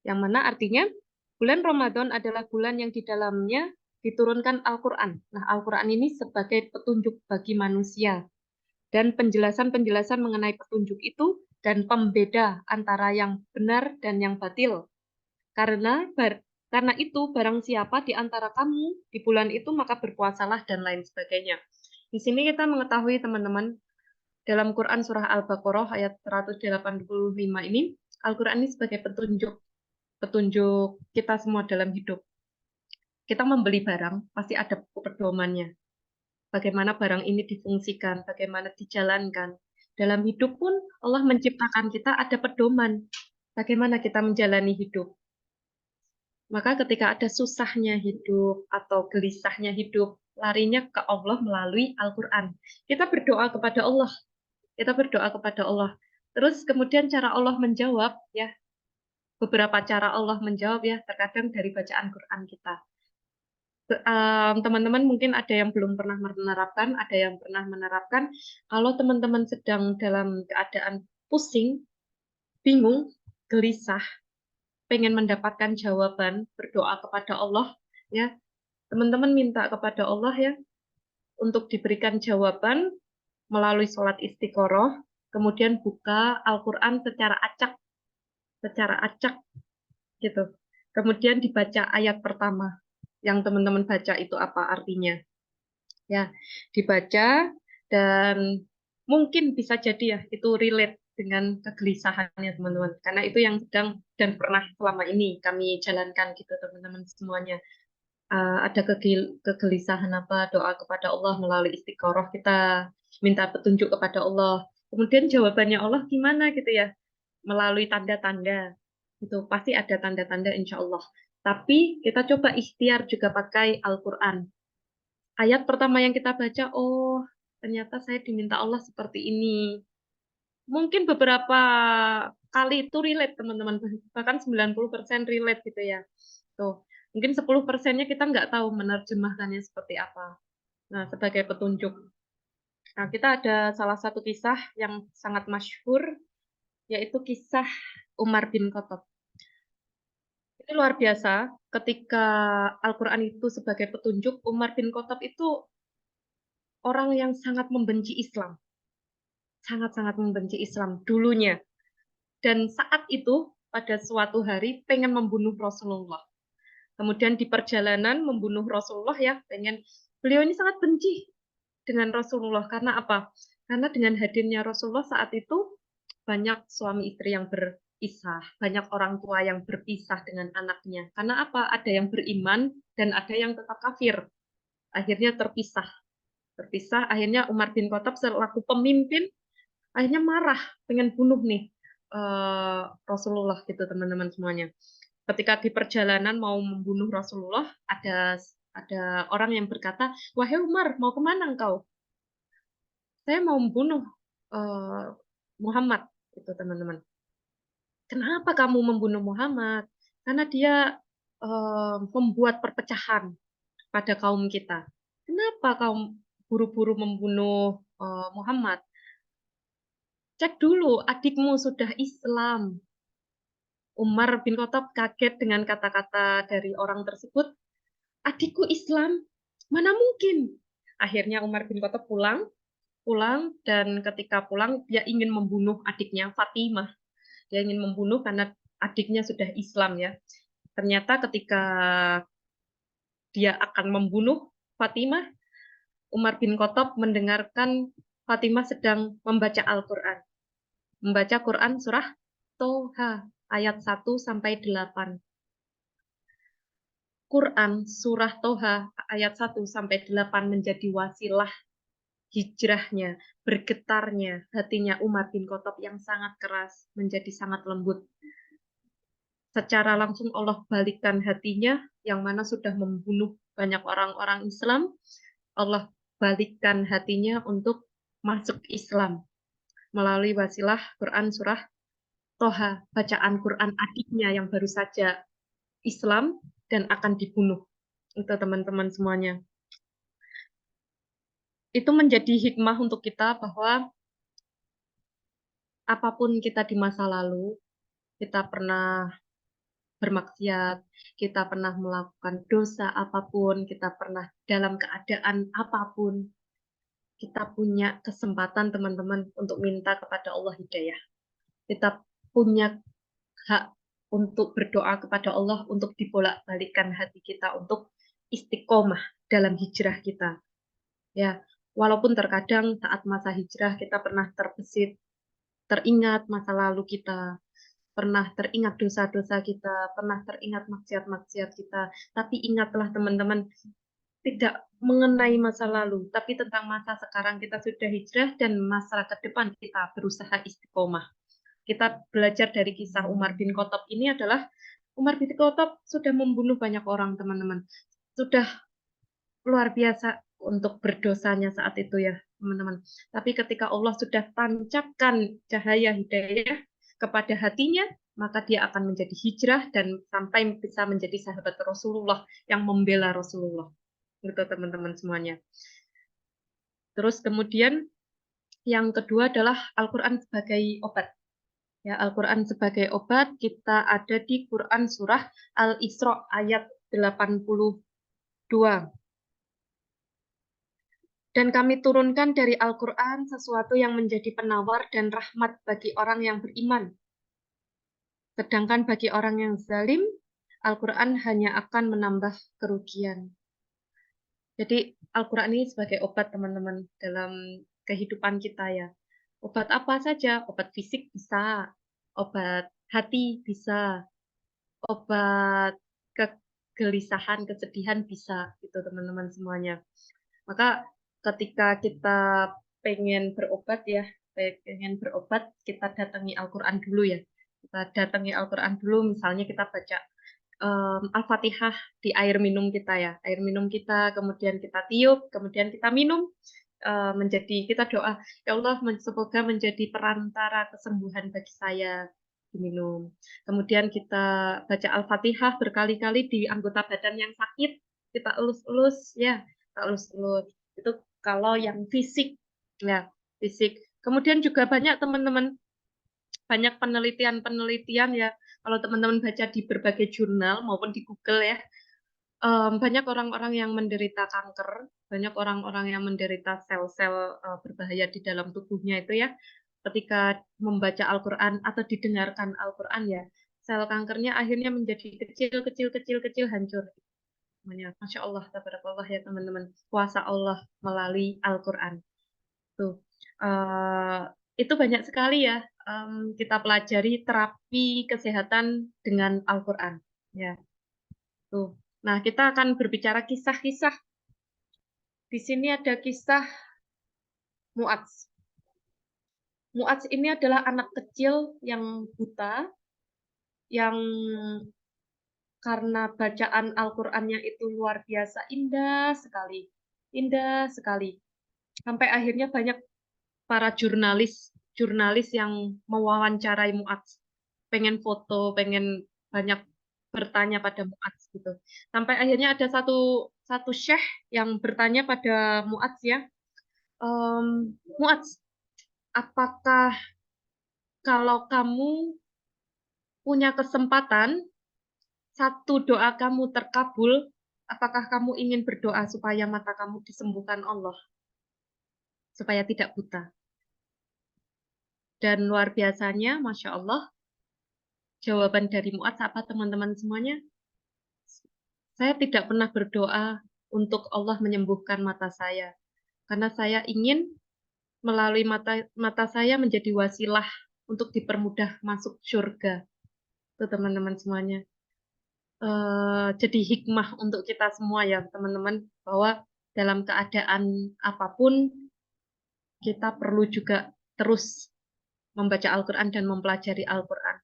Yang mana artinya bulan Ramadan adalah bulan yang di dalamnya diturunkan Al-Quran. Nah, Al-Quran ini sebagai petunjuk bagi manusia. Dan penjelasan-penjelasan mengenai petunjuk itu dan pembeda antara yang benar dan yang batil. Karena itu barang siapa di antara kamu di bulan itu maka berpuasalah dan lain sebagainya. Di sini kita mengetahui teman-teman dalam Quran Surah Al-Baqarah ayat 185 ini, Al-Quran ini sebagai petunjuk kita semua dalam hidup. Kita membeli barang, pasti ada pedomannya. Bagaimana barang ini difungsikan, bagaimana dijalankan. Dalam hidup pun Allah menciptakan kita ada pedoman. Bagaimana kita menjalani hidup. Maka ketika ada susahnya hidup atau gelisahnya hidup, larinya ke Allah melalui Al-Quran. Kita berdoa kepada Allah. Kita berdoa kepada Allah. Terus kemudian cara Allah menjawab, ya, beberapa cara Allah menjawab ya, terkadang dari bacaan Quran kita. Teman-teman mungkin ada yang belum pernah menerapkan, ada yang pernah menerapkan. Kalau teman-teman sedang dalam keadaan pusing, bingung, gelisah, pengen mendapatkan jawaban, berdoa kepada Allah, ya, teman-teman minta kepada Allah ya, untuk diberikan jawaban melalui sholat istiqoroh, kemudian buka Al-Quran secara acak, gitu. Kemudian dibaca ayat pertama, yang teman-teman baca itu apa artinya. Ya, dibaca dan mungkin bisa jadi ya, itu relate dengan kegelisahannya teman-teman. Karena itu yang sedang dan pernah selama ini kami jalankan gitu teman-teman semuanya. Ada kegelisahan apa, doa kepada Allah melalui istiqoroh, kita minta petunjuk kepada Allah. Kemudian jawabannya Allah gimana gitu ya, melalui tanda-tanda. Itu pasti ada tanda-tanda insya Allah. Tapi kita coba ikhtiar juga pakai Al-Quran. Ayat pertama yang kita baca, oh ternyata saya diminta Allah seperti ini. Mungkin beberapa kali itu relate teman-teman, bahkan 90% relate gitu ya. Tuh, mungkin 10%-nya kita nggak tahu menerjemahkannya seperti apa. Nah, sebagai petunjuk. Nah, kita ada salah satu kisah yang sangat masyhur, yaitu kisah Umar bin Khattab. Itu luar biasa, ketika Al-Quran itu sebagai petunjuk, Umar bin Khattab itu orang yang sangat membenci Islam. Sangat-sangat membenci Islam dulunya. Dan saat itu, pada suatu hari, pengen membunuh Rasulullah. Kemudian di perjalanan membunuh Rasulullah ya, beliau ini sangat benci dengan Rasulullah. Karena apa? Karena dengan hadirnya Rasulullah saat itu, banyak suami istri yang berpisah, banyak orang tua yang berpisah dengan anaknya. Karena apa? Ada yang beriman dan ada yang tetap kafir. Akhirnya terpisah. Akhirnya Umar bin Khattab selaku pemimpin, akhirnya marah, pengen bunuh nih Rasulullah gitu teman-teman semuanya. Ketika di perjalanan mau membunuh Rasulullah, ada orang yang berkata, wahai Umar, mau kemana engkau? Saya mau membunuh Muhammad, itu teman-teman. Kenapa kamu membunuh Muhammad? Karena dia membuat perpecahan pada kaum kita. Kenapa kaum buru-buru membunuh Muhammad? Cek dulu, adikmu sudah Islam. Umar bin Khattab kaget dengan kata-kata dari orang tersebut. Adikku Islam, mana mungkin? Akhirnya Umar bin Khattab pulang dan ketika pulang dia ingin membunuh adiknya Fatimah. Dia ingin membunuh karena adiknya sudah Islam ya. Ternyata ketika dia akan membunuh Fatimah, Umar bin Khattab mendengarkan Fatimah sedang membaca Al-Quran. Membaca Quran surah Toha ayat 1 sampai 8. Quran surah Toha ayat 1 sampai 8 menjadi wasilah hijrahnya, bergetarnya hatinya Umar bin Khattab yang sangat keras menjadi sangat lembut. Secara langsung Allah balikkan hatinya yang mana sudah membunuh banyak orang-orang Islam, Allah balikkan hatinya untuk masuk Islam melalui wasilah Quran surah Toha, bacaan Quran adiknya yang baru saja Islam dan akan dibunuh. Itu teman-teman semuanya. Itu menjadi hikmah untuk kita bahwa apapun kita di masa lalu, kita pernah bermaksiat, kita pernah melakukan dosa apapun, kita pernah dalam keadaan apapun, kita punya kesempatan teman-teman untuk minta kepada Allah hidayah. Kita punya hak untuk berdoa kepada Allah untuk dibolak-balikkan hati kita untuk istiqomah dalam hijrah kita. Ya, walaupun terkadang saat masa hijrah kita pernah terbesit, teringat masa lalu kita, pernah teringat dosa-dosa kita, pernah teringat maksiat-maksiat kita. Tapi ingatlah teman-teman, tidak mengenai masa lalu, tapi tentang masa sekarang kita sudah hijrah dan masa ke depan kita berusaha istiqomah. Kita belajar dari kisah Umar bin Khattab ini adalah Umar bin Khattab sudah membunuh banyak orang, teman-teman. Sudah luar biasa untuk berdosanya saat itu ya, teman-teman. Tapi ketika Allah sudah tancapkan cahaya hidayah kepada hatinya, maka dia akan menjadi hijrah dan sampai bisa menjadi sahabat Rasulullah yang membela Rasulullah. Itu teman-teman semuanya. Terus kemudian yang kedua adalah Al-Quran sebagai obat. Ya, Al-Quran sebagai obat, kita ada di Quran surah Al-Isra ayat 82. Dan kami turunkan dari Al-Quran sesuatu yang menjadi penawar dan rahmat bagi orang yang beriman. Sedangkan bagi orang yang zalim, Al-Quran hanya akan menambah kerugian. Jadi Al-Quran ini sebagai obat teman-teman dalam kehidupan kita ya. Obat apa saja? Obat fisik bisa, obat hati bisa, obat kegelisahan, kesedihan bisa, gitu teman-teman semuanya. Maka ketika kita pengen berobat ya, kita datangi Al-Quran dulu ya. Kita datangi Al-Quran dulu, misalnya kita baca Al-Fatihah di air minum kita ya. Air minum kita, kemudian kita tiup, kemudian kita minum. Kita doa, ya Allah semoga menjadi perantara kesembuhan bagi saya, diminum. Kemudian kita baca Al-Fatihah berkali-kali di anggota badan yang sakit, kita elus-elus ya, kita elus-elus. Itu kalau yang fisik ya, fisik. Kemudian juga banyak teman-teman, banyak penelitian-penelitian ya, kalau teman-teman baca di berbagai jurnal maupun di Google ya, banyak orang-orang yang menderita kanker, banyak orang-orang yang menderita sel-sel berbahaya di dalam tubuhnya itu ya, ketika membaca Al-Quran atau didengarkan Al-Quran ya, sel kankernya akhirnya menjadi kecil hancur. Masya Allah, tabarakallah ya teman-teman, kuasa Allah melalui Al-Quran. Tuh, itu banyak sekali ya kita pelajari terapi kesehatan dengan Al-Quran. Ya, tuh. Nah, kita akan berbicara kisah-kisah. Di sini ada kisah Mu'adz. Mu'adz ini adalah anak kecil yang buta, yang karena bacaan Al-Qur'annya itu luar biasa indah sekali. Indah sekali. Sampai akhirnya banyak para jurnalis yang mewawancarai Mu'adz. Pengen foto, pengen banyak bertanya pada Mu'adz gitu. Sampai akhirnya ada satu syekh yang bertanya pada Mu'adz ya, Mu'adz, apakah kalau kamu punya kesempatan satu doa kamu terkabul, apakah kamu ingin berdoa supaya mata kamu disembuhkan Allah, supaya tidak buta? Dan luar biasanya, Masya Allah, jawaban dari Mu'adz apa teman-teman semuanya? Saya tidak pernah berdoa untuk Allah menyembuhkan mata saya, karena saya ingin melalui mata saya menjadi wasilah untuk dipermudah masuk surga. Itu teman-teman semuanya. Jadi hikmah untuk kita semua ya teman-teman, bahwa dalam keadaan apapun kita perlu juga terus membaca Al-Quran dan mempelajari Al-Quran.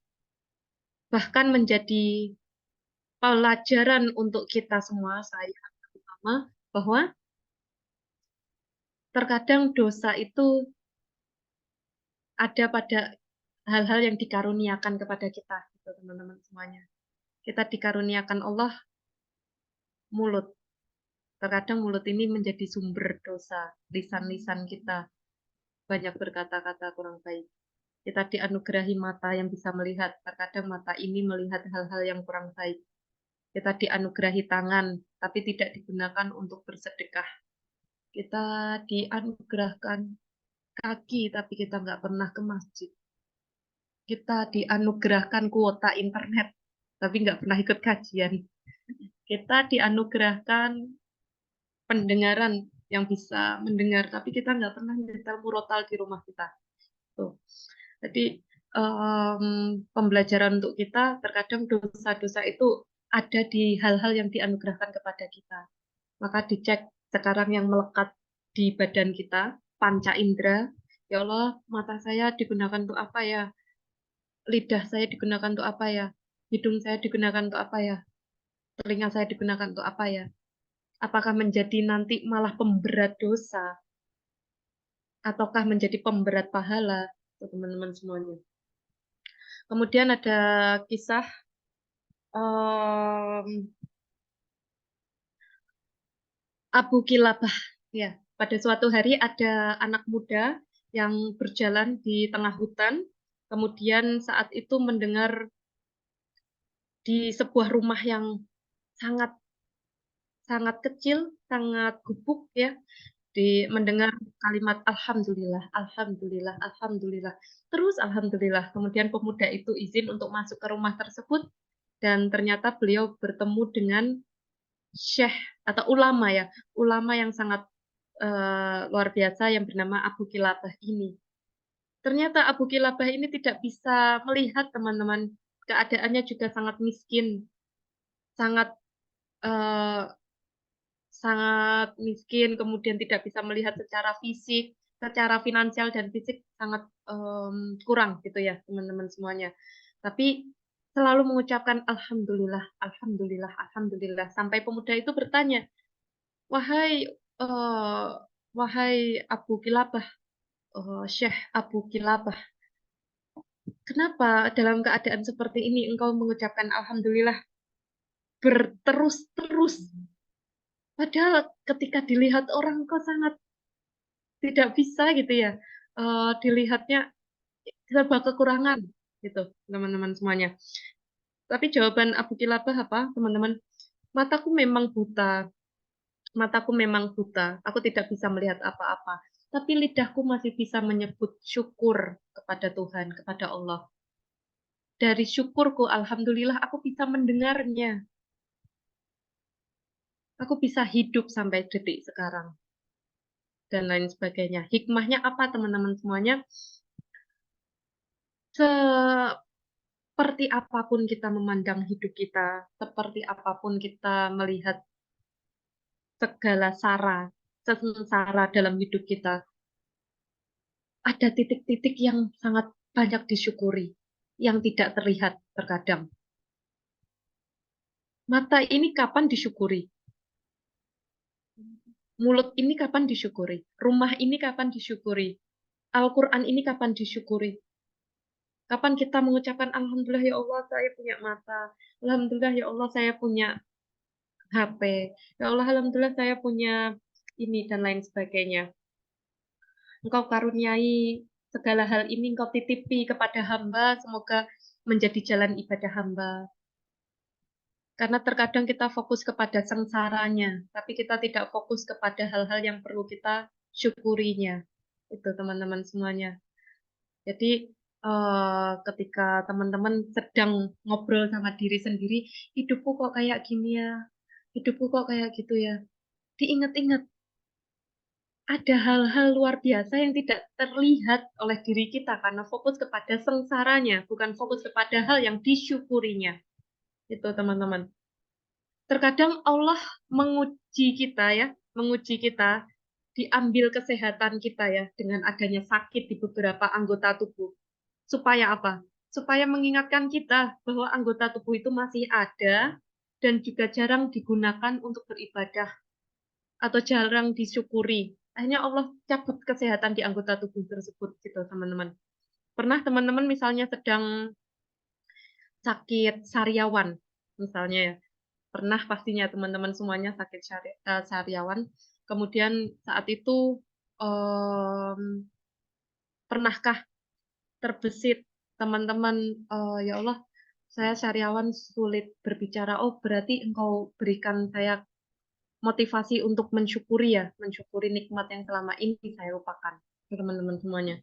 Bahkan menjadi pelajaran untuk kita semua, saya terutama, bahwa terkadang dosa itu ada pada hal-hal yang dikaruniakan kepada kita, gitu, teman-teman semuanya. Kita dikaruniakan Allah mulut. Terkadang mulut ini menjadi sumber dosa, lisan-lisan kita banyak berkata-kata kurang baik. Kita dianugerahi mata yang bisa melihat, terkadang mata ini melihat hal-hal yang kurang baik. Kita dianugerahi tangan, tapi tidak digunakan untuk bersedekah. Kita dianugerahkan kaki, tapi kita nggak pernah ke masjid. Kita dianugerahkan kuota internet, tapi nggak pernah ikut kajian. Kita dianugerahkan pendengaran yang bisa mendengar, tapi kita nggak pernah nyetel murotal di rumah kita. Tuh. Jadi pembelajaran untuk kita, terkadang dosa-dosa itu ada di hal-hal yang dianugerahkan kepada kita. Maka dicek sekarang yang melekat di badan kita, panca indera. Ya Allah, mata saya digunakan untuk apa ya? Lidah saya digunakan untuk apa ya? Hidung saya digunakan untuk apa ya? Telinga saya digunakan untuk apa ya? Apakah menjadi nanti malah pemberat dosa? Ataukah menjadi pemberat pahala? Teman-teman semuanya. Kemudian ada kisah Abu Kilabah. Ya, pada suatu hari ada anak muda yang berjalan di tengah hutan. Kemudian saat itu mendengar di sebuah rumah yang sangat sangat kecil, sangat gubuk ya, mendengar kalimat alhamdulillah, alhamdulillah, alhamdulillah. Terus alhamdulillah. Kemudian pemuda itu izin untuk masuk ke rumah tersebut dan ternyata beliau bertemu dengan syekh atau ulama ya, ulama yang sangat luar biasa yang bernama Abu Kilabah ini. Ternyata Abu Kilabah ini tidak bisa melihat teman-teman, keadaannya juga sangat miskin, sangat sangat miskin, kemudian tidak bisa melihat secara fisik, secara finansial dan fisik sangat kurang gitu ya teman-teman semuanya. Tapi selalu mengucapkan alhamdulillah, alhamdulillah, alhamdulillah sampai pemuda itu bertanya, wahai wahai Abu Kilabah, Syekh Abu Kilabah, kenapa dalam keadaan seperti ini engkau mengucapkan alhamdulillah berterus-terus? Padahal ketika dilihat orang kok sangat tidak bisa gitu ya, dilihatnya serba kekurangan gitu teman-teman semuanya. Tapi jawaban Abu Kilabah apa teman-teman? Mataku memang buta, mataku memang buta, aku tidak bisa melihat apa-apa. Tapi lidahku masih bisa menyebut syukur kepada Tuhan, kepada Allah. Dari syukurku, alhamdulillah aku bisa mendengarnya. Aku bisa hidup sampai detik sekarang. Dan lain sebagainya. Hikmahnya apa teman-teman semuanya? Seperti apapun kita memandang hidup kita, seperti apapun kita melihat segala sengsara dalam hidup kita, ada titik-titik yang sangat banyak disyukuri, yang tidak terlihat terkadang. Mata ini kapan disyukuri? Mulut ini kapan disyukuri? Rumah ini kapan disyukuri? Al-Quran ini kapan disyukuri? Kapan kita mengucapkan alhamdulillah ya Allah saya punya mata, alhamdulillah ya Allah saya punya HP, ya Allah alhamdulillah saya punya ini dan lain sebagainya. Engkau karuniai segala hal ini, engkau titipi kepada hamba, semoga menjadi jalan ibadah hamba. Karena terkadang kita fokus kepada sengsaranya, tapi kita tidak fokus kepada hal-hal yang perlu kita syukurinya. Itu teman-teman semuanya. Jadi ketika teman-teman sedang ngobrol sama diri sendiri, hidupku kok kayak gini ya, hidupku kok kayak gitu ya. Diingat-ingat, ada hal-hal luar biasa yang tidak terlihat oleh diri kita karena fokus kepada sengsaranya, bukan fokus kepada hal yang disyukurinya. Itu teman-teman. Terkadang Allah menguji kita ya, menguji kita, diambil kesehatan kita ya, dengan adanya sakit di beberapa anggota tubuh. Supaya apa? Supaya mengingatkan kita bahwa anggota tubuh itu masih ada dan juga jarang digunakan untuk beribadah atau jarang disyukuri. Akhirnya Allah cabut kesehatan di anggota tubuh tersebut gitu teman-teman. Pernah teman-teman misalnya sedang sakit sariawan misalnya ya. Pernah pastinya teman-teman semuanya sakit sariawan. Kemudian saat itu pernahkah terbesit teman-teman, ya Allah, saya sariawan sulit berbicara. Oh, berarti Engkau berikan saya motivasi untuk mensyukuri ya, mensyukuri nikmat yang selama ini saya lupakan, teman-teman semuanya.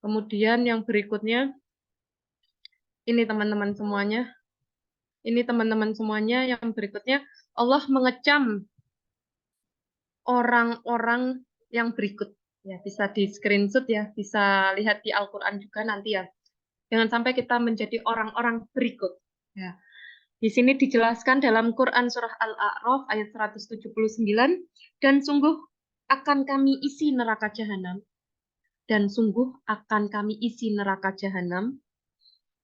Kemudian yang berikutnya, ini teman-teman semuanya. Ini teman-teman semuanya yang berikutnya, Allah mengecam orang-orang yang berikut. Ya, bisa di screenshot ya, bisa lihat di Al-Quran juga nanti ya. Jangan sampai kita menjadi orang-orang berikut. Ya. Di sini dijelaskan dalam Quran Surah Al-A'raf ayat 179, dan sungguh akan kami isi neraka jahanam, dan sungguh akan kami isi neraka jahanam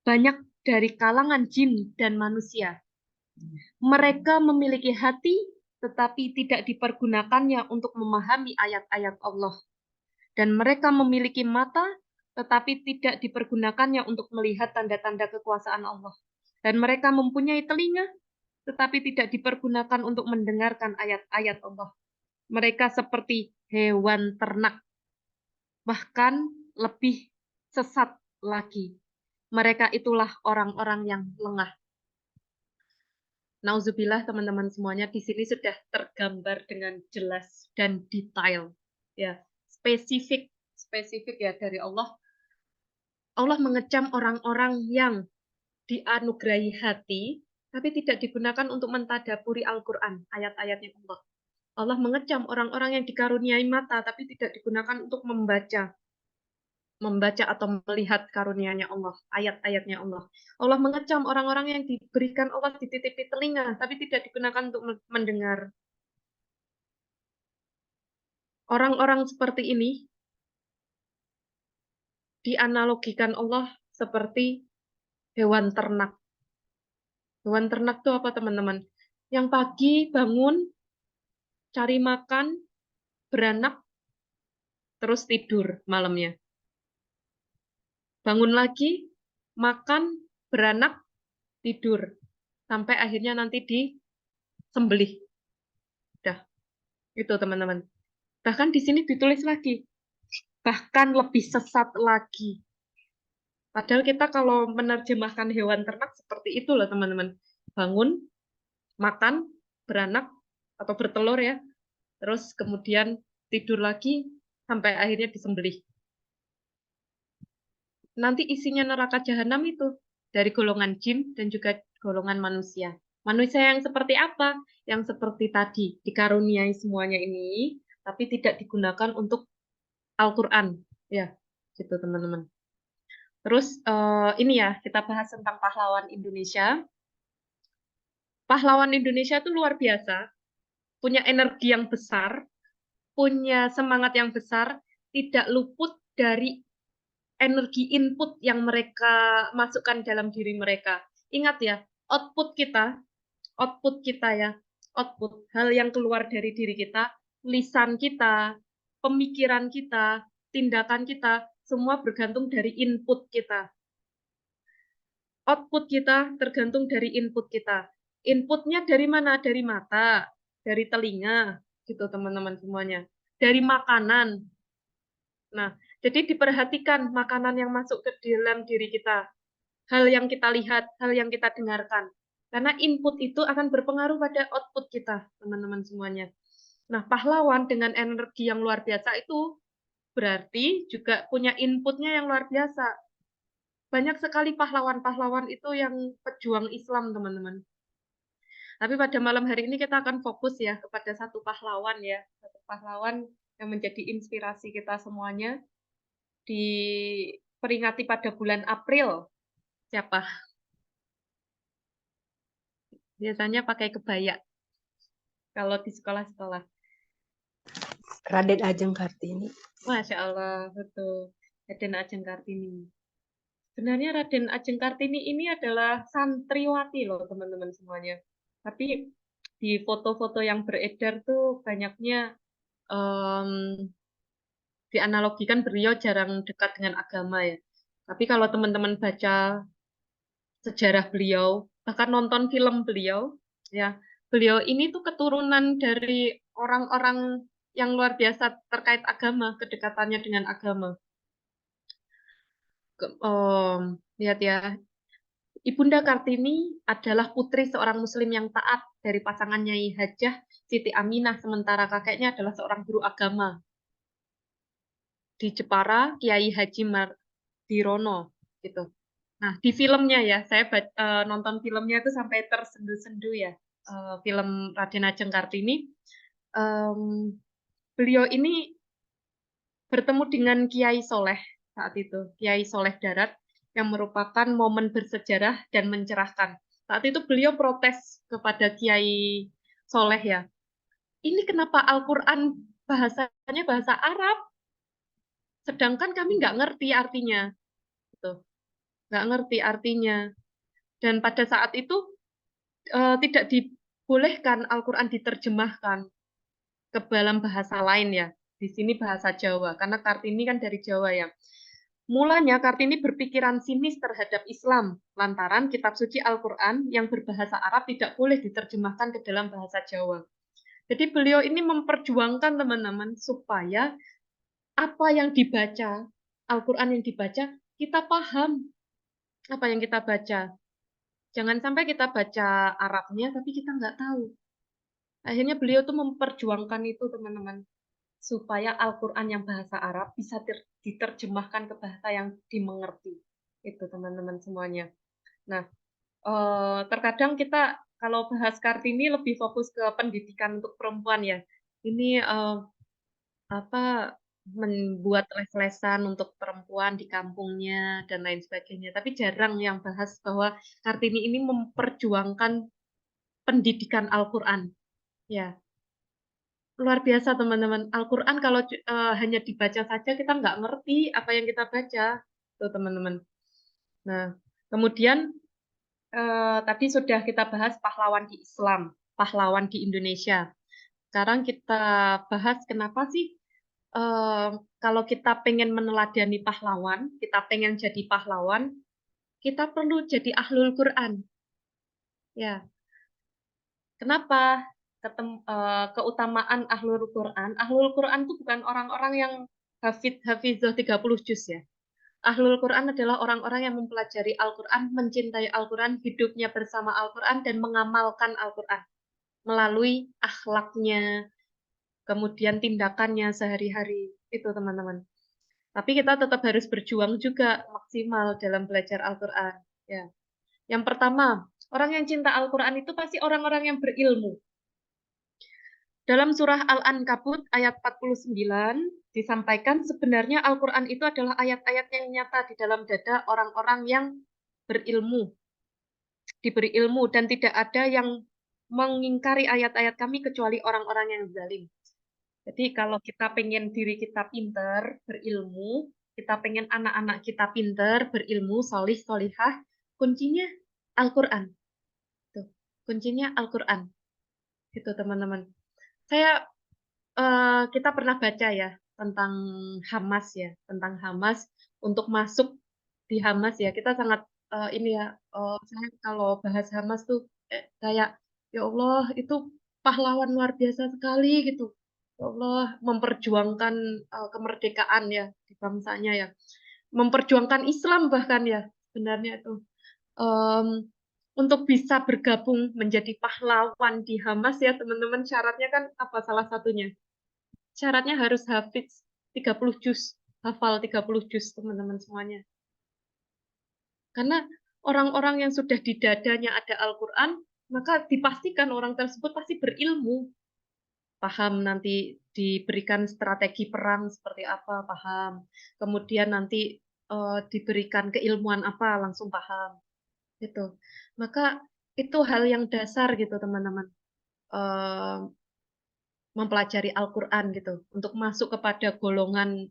banyak dari kalangan jin dan manusia. Mereka memiliki hati, tetapi tidak dipergunakannya untuk memahami ayat-ayat Allah. Dan mereka memiliki mata, tetapi tidak dipergunakannya untuk melihat tanda-tanda kekuasaan Allah. Dan mereka mempunyai telinga, tetapi tidak dipergunakan untuk mendengarkan ayat-ayat Allah. Mereka seperti hewan ternak, bahkan lebih sesat lagi. Mereka itulah orang-orang yang lengah. Nauzubillah teman-teman semuanya, di sini sudah tergambar dengan jelas dan detail. Ya, spesifik ya dari Allah. Allah mengecam orang-orang yang dianugerahi hati, tapi tidak digunakan untuk mentadaburi Al-Quran, ayat-ayatnya Allah. Allah mengecam orang-orang yang dikaruniai mata, tapi tidak digunakan untuk membaca atau melihat karunia-Nya Allah, ayat-ayatnya Allah. Allah mengecam orang-orang yang diberikan Allah dititipi telinga, tapi tidak digunakan untuk mendengar. Orang-orang seperti ini dianalogikan Allah seperti hewan ternak. Hewan ternak itu apa teman-teman? Yang pagi bangun, cari makan, beranak, terus tidur malamnya. Bangun lagi, makan, beranak, tidur. Sampai akhirnya nanti disembelih. Dah, itu teman-teman. Bahkan di sini ditulis lagi, bahkan lebih sesat lagi. Padahal kita kalau menerjemahkan hewan ternak seperti itu loh teman-teman. Bangun, makan, beranak, atau bertelur ya. Terus kemudian tidur lagi, sampai akhirnya disembelih. Nanti isinya neraka jahanam itu dari golongan jin dan juga golongan manusia. Manusia yang seperti apa? Yang seperti tadi, dikaruniai semuanya ini, tapi tidak digunakan untuk Al-Quran. Ya, gitu teman-teman. Terus ini ya, kita bahas tentang pahlawan Indonesia. Pahlawan Indonesia itu luar biasa, punya energi yang besar, punya semangat yang besar, tidak luput dari energi input yang mereka masukkan dalam diri mereka. Ingat ya, output kita ya, output, hal yang keluar dari diri kita, lisan kita, pemikiran kita, tindakan kita, semua bergantung dari input kita. Output kita tergantung dari input kita. Inputnya dari mana? Dari mata, dari telinga, gitu teman-teman semuanya. Dari makanan. Nah, Jadi diperhatikan makanan yang masuk ke dalam diri kita, hal yang kita lihat, hal yang kita dengarkan. Karena input itu akan berpengaruh pada output kita, teman-teman semuanya. Nah, pahlawan dengan energi yang luar biasa itu berarti juga punya inputnya yang luar biasa. Banyak sekali pahlawan-pahlawan itu yang pejuang Islam, teman-teman. Tapi pada malam hari ini kita akan fokus ya kepada satu pahlawan ya. Satu pahlawan yang menjadi inspirasi kita semuanya. Diperingati pada bulan April. Siapa? Biasanya pakai kebaya. Kalau di sekolah-sekolah. Raden Ajeng Kartini. Masya Allah, betul. Raden Ajeng Kartini. Sebenarnya Raden Ajeng Kartini ini adalah santriwati loh teman-teman semuanya. Tapi di foto-foto yang beredar tuh banyaknya dianalogikan beliau jarang dekat dengan agama ya. Tapi kalau teman-teman baca sejarah beliau, bahkan nonton film beliau, ya beliau ini tuh keturunan dari orang-orang yang luar biasa terkait agama, kedekatannya dengan agama. Lihat ya, Ibunda Kartini adalah putri seorang muslim yang taat dari pasangan Nyai Hajah Siti Aminah, sementara kakeknya adalah seorang guru agama di Jepara, Kiai Haji Mardirono gitu. Nah, di filmnya ya, saya nonton filmnya itu sampai tersendu-sendu ya. Film Raden Ajeng Kartini. Beliau ini bertemu dengan Kiai Soleh saat itu, Kiai Soleh Darat, yang merupakan momen bersejarah dan mencerahkan. Saat itu beliau protes kepada Kiai Soleh ya. Ini kenapa Al-Quran bahasanya bahasa Arab, sedangkan kami nggak ngerti artinya. Gitu. Nggak ngerti artinya. Dan pada saat itu tidak dibolehkan Al-Quran diterjemahkan ke dalam bahasa lain ya. Di sini bahasa Jawa, karena Kartini kan dari Jawa ya. Mulanya Kartini berpikiran sinis terhadap Islam, lantaran kitab suci Al-Quran yang berbahasa Arab tidak boleh diterjemahkan ke dalam bahasa Jawa. Jadi beliau ini memperjuangkan teman-teman supaya apa yang dibaca, Al-Quran yang dibaca, kita paham apa yang kita baca. Jangan sampai kita baca Arabnya, tapi kita nggak tahu. Akhirnya beliau tuh memperjuangkan itu, teman-teman. Supaya Al-Quran yang bahasa Arab bisa diterjemahkan ke bahasa yang dimengerti. Itu, teman-teman semuanya. Nah, terkadang kita kalau bahas Kartini lebih fokus ke pendidikan untuk perempuan ya. Ini membuat les-lesan untuk perempuan di kampungnya dan lain sebagainya. Tapi jarang yang bahas bahwa Kartini ini memperjuangkan pendidikan Al-Quran. Ya, luar biasa teman-teman. Al-Quran kalau hanya dibaca saja kita nggak ngerti apa yang kita baca, tuh teman-teman. Nah, kemudian tadi sudah kita bahas pahlawan di Islam, pahlawan di Indonesia. Sekarang kita bahas kenapa sih kalau kita pengen meneladani pahlawan, kita pengen jadi pahlawan, kita perlu jadi ahlul Quran. Ya, kenapa? Keutamaan ahlul Quran. Ahlul Quran itu bukan orang-orang yang hafizah 30 juz ya. Ahlul Quran adalah orang-orang yang mempelajari Al-Quran, mencintai Al-Quran, hidupnya bersama Al-Quran, dan mengamalkan Al-Quran melalui akhlaknya, kemudian tindakannya sehari-hari. Itu teman-teman. Tapi kita tetap harus berjuang juga maksimal dalam belajar Al-Quran. Ya. Yang pertama, orang yang cinta Al-Quran itu pasti orang-orang yang berilmu. Dalam surah Al-Ankabut ayat 49 disampaikan sebenarnya Al-Quran itu adalah ayat-ayat yang nyata di dalam dada orang-orang yang berilmu, diberi ilmu, dan tidak ada yang mengingkari ayat-ayat kami kecuali orang-orang yang zalim. Jadi kalau kita pengen diri kita pinter, berilmu, kita pengen anak-anak kita pinter, berilmu, solih, solihah, kuncinya Al-Quran. Kuncinya Al-Quran. Itu teman-teman. Kita pernah baca ya tentang Hamas ya, tentang Hamas. Untuk masuk di Hamas ya, kita sangat saya kalau bahas Hamas tuh kayak ya Allah itu pahlawan luar biasa sekali gitu. Ya Allah, memperjuangkan kemerdekaan ya di bangsanya ya, memperjuangkan Islam bahkan ya sebenarnya itu. Untuk bisa bergabung menjadi pahlawan di Hamas ya teman-teman, syaratnya kan apa salah satunya? Syaratnya harus hafiz 30 juz, hafal 30 juz teman-teman semuanya. Karena orang-orang yang sudah di dadanya ada Al-Quran, maka dipastikan orang tersebut pasti berilmu. Paham nanti diberikan strategi perang seperti apa, paham. Kemudian nanti diberikan keilmuan apa, langsung paham. Gitu. Maka itu hal yang dasar gitu teman-teman. Mempelajari Al-Quran gitu. Untuk masuk kepada golongan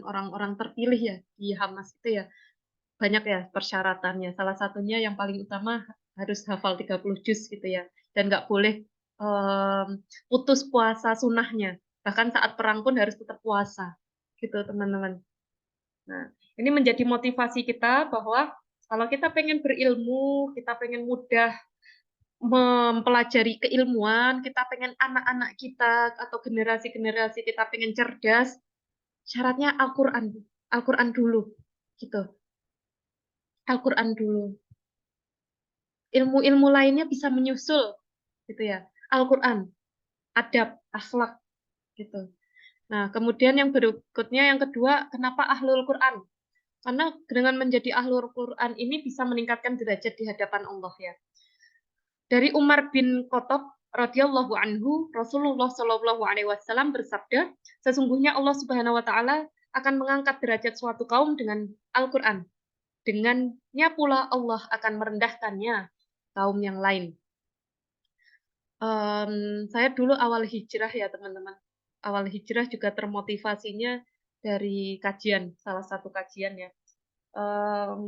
orang-orang terpilih ya di Hamas itu ya. Banyak ya persyaratannya. Salah satunya yang paling utama harus hafal 30 juz gitu ya. Dan nggak boleh putus puasa sunnahnya. Bahkan saat perang pun harus tetap puasa. Gitu teman-teman. Nah, ini menjadi motivasi kita bahwa kalau kita pengen berilmu, kita pengen mudah mempelajari keilmuan, kita pengen anak-anak kita atau generasi-generasi kita pengen cerdas, syaratnya Al-Quran. Al-Quran dulu. Gitu. Al-Quran dulu. Ilmu-ilmu lainnya bisa menyusul, gitu ya. Al-Quran, adab, akhlak, gitu. Nah, kemudian yang berikutnya, yang kedua, kenapa ahlul Quran? Karena dengan menjadi ahlul Quran ini bisa meningkatkan derajat di hadapan Allah ya. Dari Umar bin Khattab radhiyallahu anhu, Rasulullah Shallallahu alaihi wasallam bersabda, sesungguhnya Allah Subhanahu wa taala akan mengangkat derajat suatu kaum dengan Al-Qur'an. Dengannya pula Allah akan merendahkannya kaum yang lain. Saya dulu awal hijrah ya teman-teman. Awal hijrah juga termotivasinya dari kajian, salah satu kajian ya.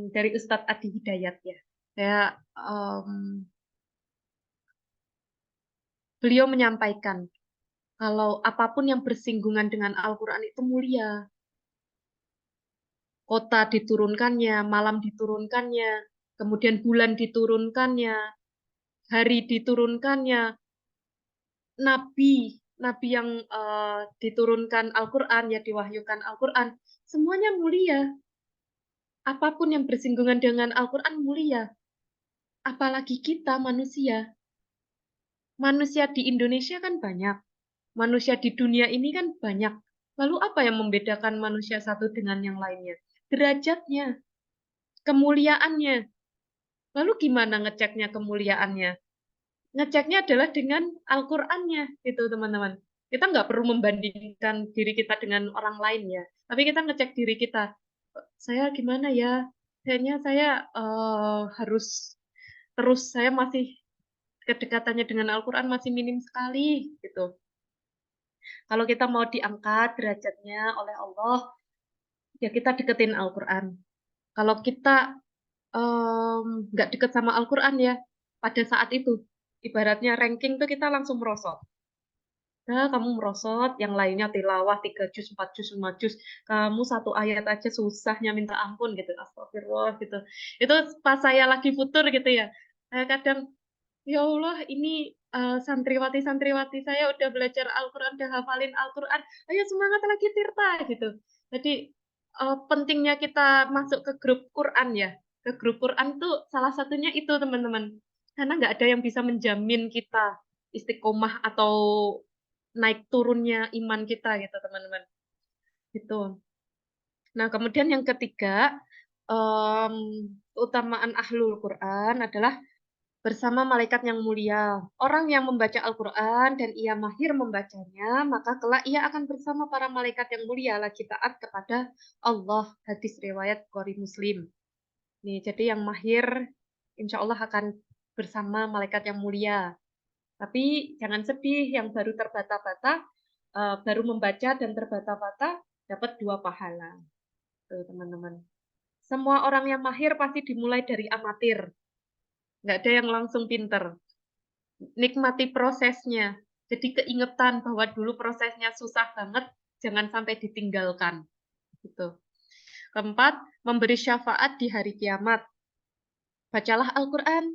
Dari Ustadz Adi Hidayat ya. Beliau menyampaikan kalau apapun yang bersinggungan dengan Al-Quran itu mulia. Kota diturunkannya, malam diturunkannya, kemudian bulan diturunkannya, hari diturunkannya, nabi yang diturunkan Al-Quran, ya diwahyukan Al-Quran, semuanya mulia. Apapun yang bersinggungan dengan Al-Quran mulia. Apalagi kita manusia. Manusia di Indonesia kan banyak. Manusia di dunia ini kan banyak. Lalu apa yang membedakan manusia satu dengan yang lainnya? Derajatnya, kemuliaannya. Lalu gimana ngeceknya kemuliaannya? Ngeceknya adalah dengan Al-Qur'annya, gitu teman-teman. Kita nggak perlu membandingkan diri kita dengan orang lain ya. Tapi kita ngecek diri kita. Saya gimana ya? Kayaknya saya harus terus, saya masih kedekatannya dengan Al-Quran masih minim sekali, gitu. Kalau kita mau diangkat derajatnya oleh Allah, ya kita deketin Al-Quran. Kalau kita nggak deket sama Al-Quran ya, pada saat itu, ibaratnya ranking tuh kita langsung merosot. Nah, kamu merosot, yang lainnya tilawah 3 juz, 4 juz, 5 juz. Kamu satu ayat aja susahnya minta ampun gitu. Astagfirullah gitu. Itu pas saya lagi futur gitu ya. Saya kadang, ya Allah, ini santriwati-santriwati saya udah belajar Al-Quran, udah hafalin Al-Quran. Ayo semangat lagi Tirta gitu. Jadi pentingnya kita masuk ke grup Quran ya. Ke grup Quran tuh salah satunya itu teman-teman. Karena nggak ada yang bisa menjamin kita istiqomah atau naik turunnya iman kita gitu teman-teman. Gitu. Nah kemudian yang ketiga, keutamaan ahlul Quran adalah bersama malaikat yang mulia. Orang yang membaca Al-Quran dan ia mahir membacanya, maka kelak ia akan bersama para malaikat yang mulia lagi taat kepada Allah. Hadis riwayat Bukhari Muslim. Nih, jadi yang mahir insya Allah akan bersama malaikat yang mulia. Tapi jangan sedih, yang baru terbata-bata, baru membaca dan terbata-bata dapat 2 pahala. Tuh teman-teman. Semua orang yang mahir pasti dimulai dari amatir. Nggak ada yang langsung pinter. Nikmati prosesnya. Jadi keingetan bahwa dulu prosesnya susah banget, jangan sampai ditinggalkan. Gitu. Keempat, memberi syafaat di hari kiamat. Bacalah Al-Quran,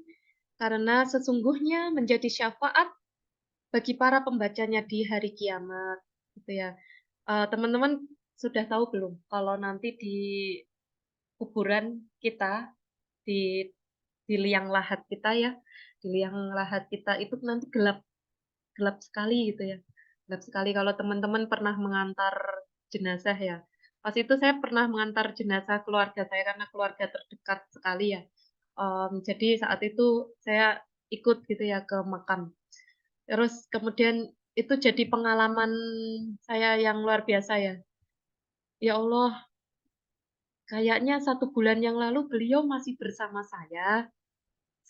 karena sesungguhnya menjadi syafaat bagi para pembacanya di hari kiamat, gitu ya. Teman-teman sudah tahu belum kalau nanti di kuburan kita, di liang lahat kita ya, di liang lahat kita itu nanti gelap gelap sekali gitu ya. Gelap sekali kalau teman-teman pernah mengantar jenazah ya. Pas itu saya pernah mengantar jenazah keluarga saya karena keluarga terdekat sekali ya. Jadi saat itu saya ikut gitu ya ke makam. Terus kemudian itu jadi pengalaman saya yang luar biasa ya. Ya Allah, kayaknya 1 bulan yang lalu beliau masih bersama saya.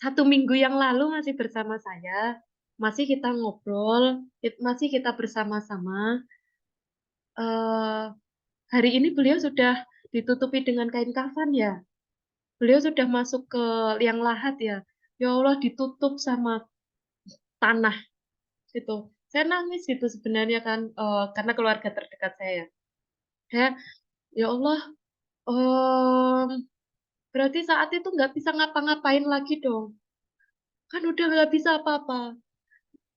1 minggu yang lalu masih bersama saya. Masih kita ngobrol, masih kita bersama-sama. Eh, Hari ini beliau sudah ditutupi dengan kain kafan ya. Beliau sudah masuk ke liang lahat ya. Ya Allah, ditutup sama tanah gitu. Saya nangis gitu sebenarnya kan, karena keluarga terdekat saya. Saya, ya Allah, em, berarti saat itu nggak bisa ngapa-ngapain lagi dong. Kan udah nggak bisa apa-apa.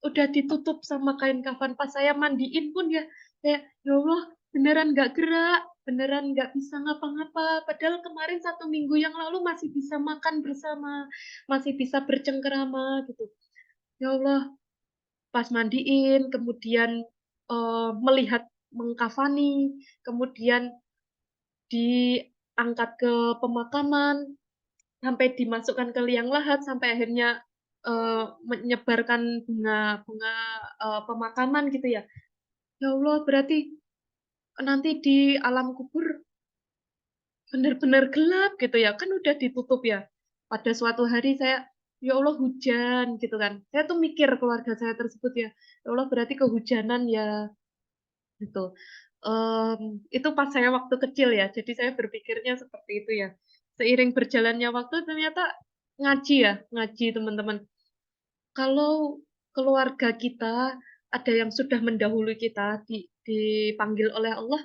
Udah ditutup sama kain kafan. Pas saya mandiin pun ya, kayak, ya Allah, beneran nggak gerak, beneran nggak bisa ngapa-ngapa. Padahal kemarin 1 minggu yang lalu masih bisa makan bersama, masih bisa bercengkerama gitu. Ya Allah, pas mandiin, kemudian melihat mengkafani, kemudian diangkat ke pemakaman, sampai dimasukkan ke liang lahat, sampai akhirnya menyebarkan bunga-bunga pemakaman gitu ya. Ya Allah, berarti nanti di alam kubur benar-benar gelap gitu ya. Kan udah ditutup ya. Pada suatu hari saya, ya Allah hujan gitu kan. Saya tuh mikir keluarga saya tersebut ya. Ya Allah berarti kehujanan ya gitu. Itu pas saya waktu kecil ya. Jadi saya berpikirnya seperti itu ya. Seiring berjalannya waktu ternyata ngaji ya, ngaji teman-teman. Kalau keluarga kita ada yang sudah mendahului kita dipanggil oleh Allah,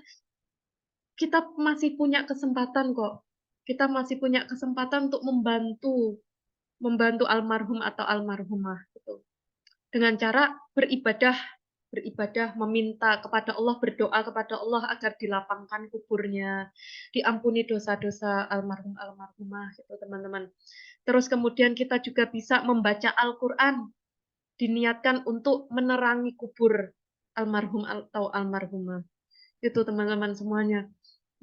kita masih punya kesempatan kok. Kita masih punya kesempatan untuk membantu almarhum atau almarhumah gitu. Dengan cara beribadah, meminta kepada Allah, berdoa kepada Allah agar dilapangkan kuburnya, diampuni dosa-dosa almarhum almarhumah gitu teman-teman. Terus kemudian kita juga bisa membaca Al-Qur'an, diniatkan untuk menerangi kubur almarhum atau almarhumah. Itu teman-teman semuanya.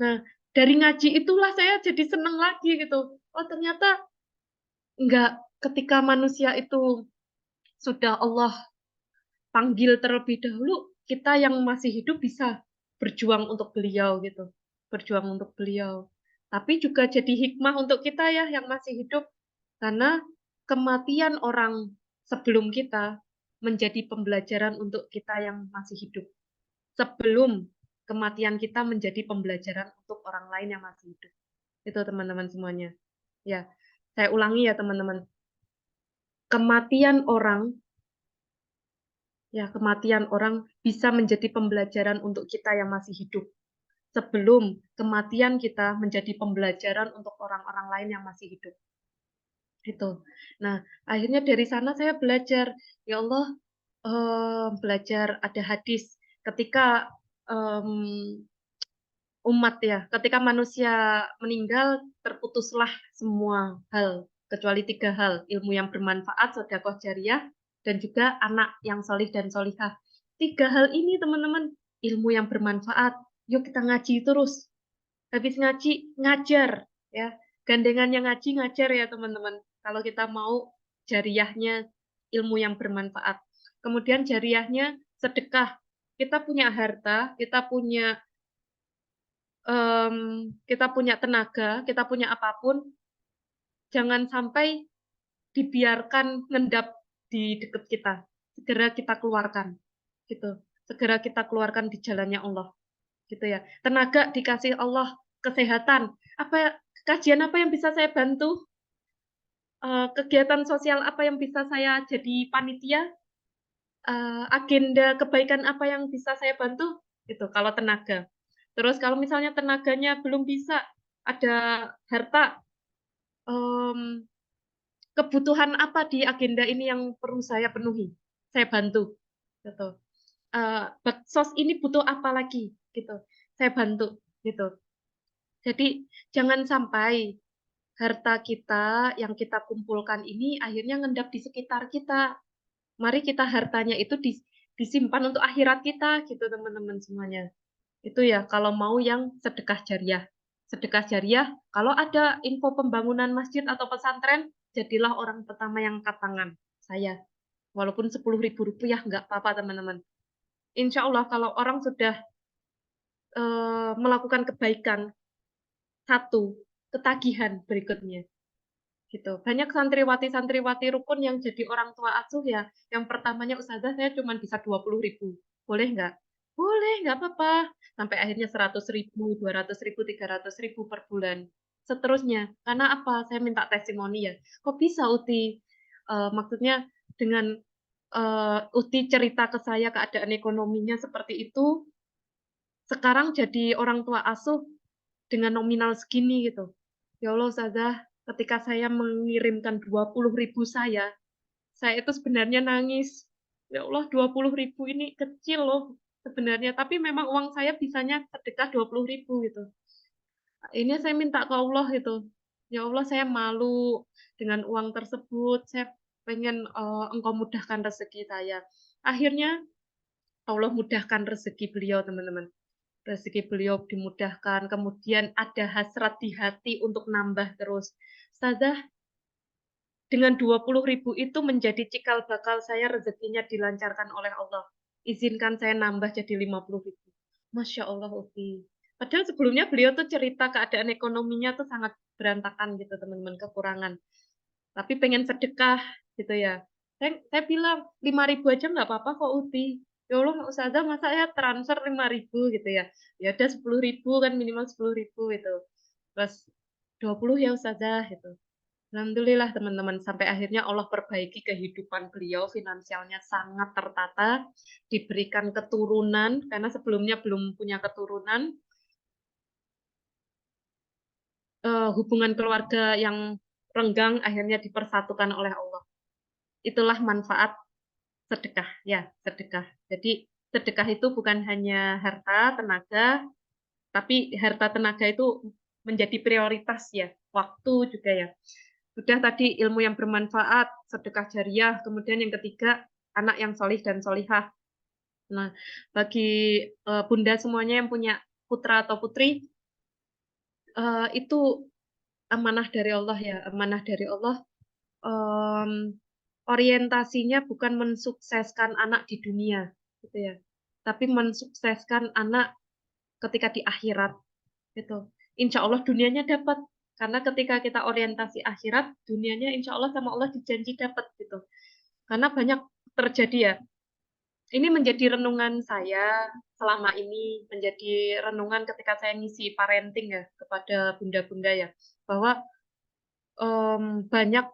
Nah, dari ngaji itulah saya jadi senang lagi gitu. Oh, ternyata enggak, ketika manusia itu sudah Allah panggil terlebih dahulu, kita yang masih hidup bisa berjuang untuk beliau gitu. Berjuang untuk beliau. Tapi juga jadi hikmah untuk kita ya yang masih hidup. Karena kematian orang sebelum kita menjadi pembelajaran untuk kita yang masih hidup. Sebelum kematian kita menjadi pembelajaran untuk orang lain yang masih hidup. Itu teman-teman semuanya. Ya, saya ulangi ya teman-teman. Kematian orang, ya kematian orang bisa menjadi pembelajaran untuk kita yang masih hidup. Sebelum kematian kita menjadi pembelajaran untuk orang-orang lain yang masih hidup. Gitu. Nah, akhirnya dari sana saya belajar, ya Allah, belajar ada hadis ketika umat ya, ketika manusia meninggal terputuslah semua hal kecuali 3 hal, ilmu yang bermanfaat, sedekah jariah, dan juga anak yang solih dan solihah. 3 hal ini teman-teman, ilmu yang bermanfaat, yuk kita ngaji terus. Habis ngaji, ngajar ya. Gandengannya ngaji, ngajar ya teman-teman. Kalau kita mau jariahnya ilmu yang bermanfaat. Kemudian jariahnya sedekah. Kita punya harta, kita punya tenaga, kita punya apapun, jangan sampai dibiarkan ngendap di dekat kita. Segera kita keluarkan, gitu. Segera kita keluarkan di jalannya Allah, gitu ya. Tenaga dikasih Allah, kesehatan. Kajian apa yang bisa saya bantu? Kegiatan sosial apa yang bisa saya jadi panitia? Agenda kebaikan apa yang bisa saya bantu? Itu kalau tenaga. Terus kalau misalnya tenaganya belum bisa, ada harta, kebutuhan apa di agenda ini yang perlu saya penuhi? Saya bantu. gitu. Sos ini butuh apa lagi gitu, saya bantu gitu. Jadi jangan sampai harta kita yang kita kumpulkan ini akhirnya ngendap di sekitar kita. Mari kita hartanya itu disimpan untuk akhirat kita gitu teman-teman semuanya. Itu ya kalau mau yang sedekah jariah. Sedekah jariah, kalau ada info pembangunan masjid atau pesantren, jadilah orang pertama yang angkat tangan. Saya. Walaupun 10.000 rupiah nggak apa-apa teman-teman. Insya Allah kalau orang sudah melakukan kebaikan, satu, ketagihan berikutnya. Gitu. Banyak santriwati-santriwati rukun yang jadi orang tua asuh ya. Yang pertamanya ustazah saya cuma bisa 20.000. Boleh nggak? Boleh, nggak apa-apa. Sampai akhirnya 100.000, 200.000, 300.000 per bulan. Seterusnya. Karena apa? Saya minta testimoni ya. Kok bisa Uti? Maksudnya dengan Uti cerita ke saya keadaan ekonominya seperti itu, sekarang jadi orang tua asuh dengan nominal segini gitu. Ya Allah Ustazah, ketika saya mengirimkan 20.000 saya itu sebenarnya nangis. Ya Allah, 20.000 ini kecil loh sebenarnya, tapi memang uang saya bisanya sedekah 20.000 gitu. Ini saya minta ke Allah gitu. Ya Allah, saya malu dengan uang tersebut. Saya pengen Engkau mudahkan rezeki saya. Akhirnya Allah mudahkan rezeki beliau, teman-teman. Rezeki beliau dimudahkan, kemudian ada hasrat di hati untuk nambah terus. Ustazah, dengan 20.000 itu menjadi cikal bakal saya rezekinya dilancarkan oleh Allah. Izinkan saya nambah jadi 50.000. Masya Allah, Uti. Padahal sebelumnya beliau tuh cerita keadaan ekonominya tuh sangat berantakan gitu, teman-teman, kekurangan. Tapi pengen sedekah gitu ya. Saya bilang 5.000 aja nggak apa-apa kok Uti. Ya Allah Ustazah masa ya transfer 5.000 gitu ya. Ya udah 10.000 kan minimal 10.000 itu. Terus 20 ya Ustazah gitu. Alhamdulillah teman-teman sampai akhirnya Allah perbaiki kehidupan beliau, finansialnya sangat tertata, diberikan keturunan karena sebelumnya belum punya keturunan. Hubungan keluarga yang renggang akhirnya dipersatukan oleh Allah. Itulah manfaat sedekah, ya, sedekah. Jadi sedekah itu bukan hanya harta, tenaga, tapi harta tenaga itu menjadi prioritas ya, waktu juga ya. Sudah tadi ilmu yang bermanfaat, sedekah jariah, kemudian yang ketiga anak yang solih dan solihah. Nah, bagi bunda semuanya yang punya putra atau putri, itu amanah dari Allah ya, amanah dari Allah. Em, orientasinya bukan mensukseskan anak di dunia, gitu ya, tapi mensukseskan anak ketika di akhirat, gitu. Insya Allah dunianya dapat, karena ketika kita orientasi akhirat, dunianya insya Allah sama Allah dijanji dapat, gitu. Karena banyak terjadi ya. Ini menjadi renungan saya selama ini, menjadi renungan ketika saya ngisi parenting ya kepada bunda-bunda ya, bahwa banyak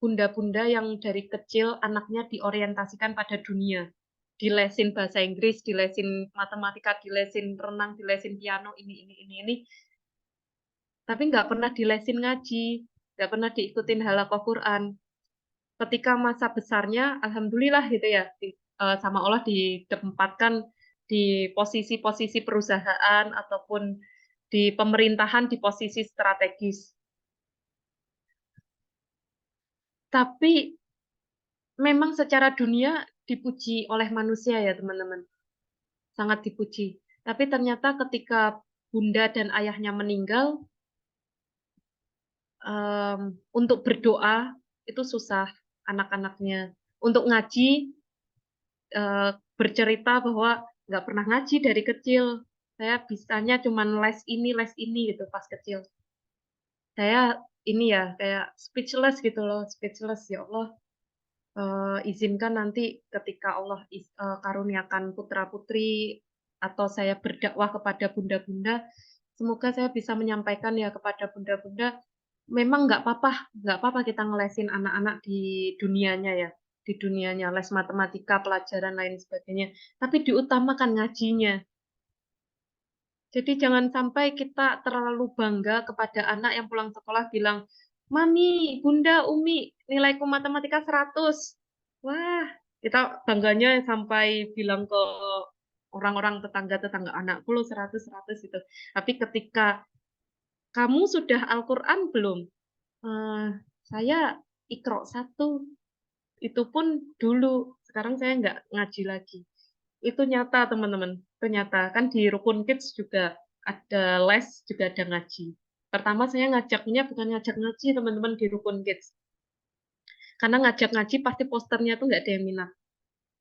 bunda-bunda yang dari kecil anaknya diorientasikan pada dunia. Dilesin bahasa Inggris, dilesin matematika, dilesin renang, dilesin piano, ini. Tapi nggak pernah dilesin ngaji, nggak pernah diikutin halaqah Quran. Ketika masa besarnya, alhamdulillah gitu ya, sama Allah ditempatkan di posisi-posisi perusahaan ataupun di pemerintahan di posisi strategis. Tapi memang secara dunia dipuji oleh manusia ya teman-teman, sangat dipuji. Tapi ternyata ketika bunda dan ayahnya meninggal, untuk berdoa itu susah anak-anaknya. Untuk ngaji, bercerita bahwa nggak pernah ngaji dari kecil. Saya bisanya cuma les ini gitu pas kecil. Saya ini ya kayak speechless gitu loh, speechless ya Allah. Izinkan nanti ketika Allah karuniakan putra-putri atau saya berdakwah kepada bunda-bunda, semoga saya bisa menyampaikan ya kepada bunda-bunda, memang nggak apa-apa kita ngelesin anak-anak di dunianya ya, di dunianya les matematika, pelajaran lain sebagainya, tapi diutamakan ngajinya. Jadi jangan sampai kita terlalu bangga kepada anak yang pulang sekolah bilang, Mami, Bunda, Umi, nilaiku matematika 100. Wah, Kita bangganya sampai bilang ke orang-orang tetangga-tetangga, anakku lo 100 gitu. Tapi ketika kamu sudah Al-Quran belum? Saya Iqra 1, itu pun dulu. Sekarang saya nggak ngaji lagi. Itu nyata teman-teman, itu nyata. Kan di Rukun Kids juga ada les, juga ada ngaji. Pertama saya ngajaknya bukan ngajak ngaji teman-teman di Rukun Kids. Karena ngajak ngaji pasti posternya tuh nggak ada yang minat.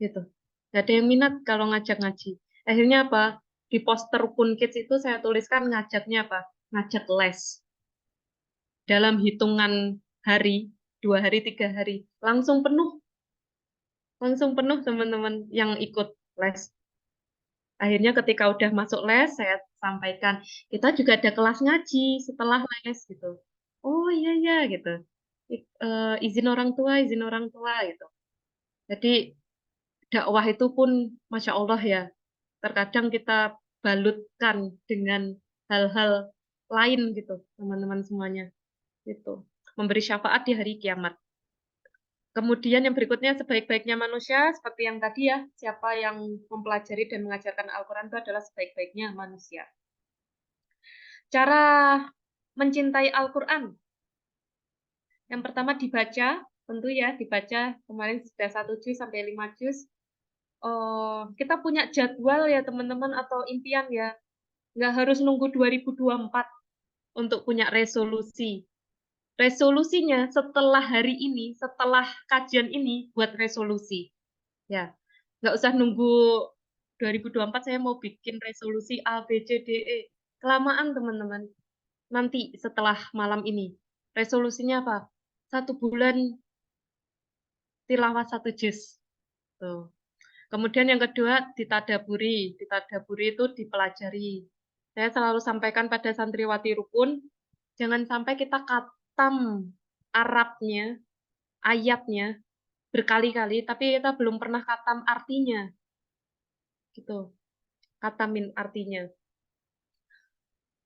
Gitu. Nggak ada yang minat kalau ngajak ngaji. Akhirnya apa? Di poster Rukun Kids itu saya tuliskan ngajaknya apa? Ngajak les. Dalam hitungan hari, 2 hari, 3 hari, langsung penuh teman-teman yang ikut les. Akhirnya ketika udah masuk les, saya sampaikan, kita juga ada kelas ngaji setelah les gitu. Oh iya ya gitu. Izin orang tua gitu. Jadi dakwah itu pun Masya Allah ya, terkadang kita balutkan dengan hal-hal lain gitu, teman-teman semuanya. Gitu. Memberi syafaat di hari kiamat. Kemudian yang berikutnya sebaik-baiknya manusia, seperti yang tadi ya, siapa yang mempelajari dan mengajarkan Al-Quran itu adalah sebaik-baiknya manusia. Cara mencintai Al-Quran. Yang pertama dibaca, tentu ya dibaca, kemarin sudah 1 juz sampai 5 juz. Kita punya jadwal ya teman-teman atau impian ya. Nggak harus nunggu 2024 untuk punya resolusi. Resolusinya setelah hari ini, setelah kajian ini, buat resolusi. Ya, nggak usah nunggu 2024 saya mau bikin resolusi A, B, C, D, E. Kelamaan, teman-teman. Nanti setelah malam ini. Resolusinya apa? 1 bulan tilawah 1 juz. Tuh. Kemudian yang kedua, ditadaburi. Ditadaburi itu dipelajari. Saya selalu sampaikan pada santriwati rukun, jangan sampai kita khatam Arabnya, ayatnya, berkali-kali, tapi kita belum pernah khatam artinya. Gitu. Khatamin artinya.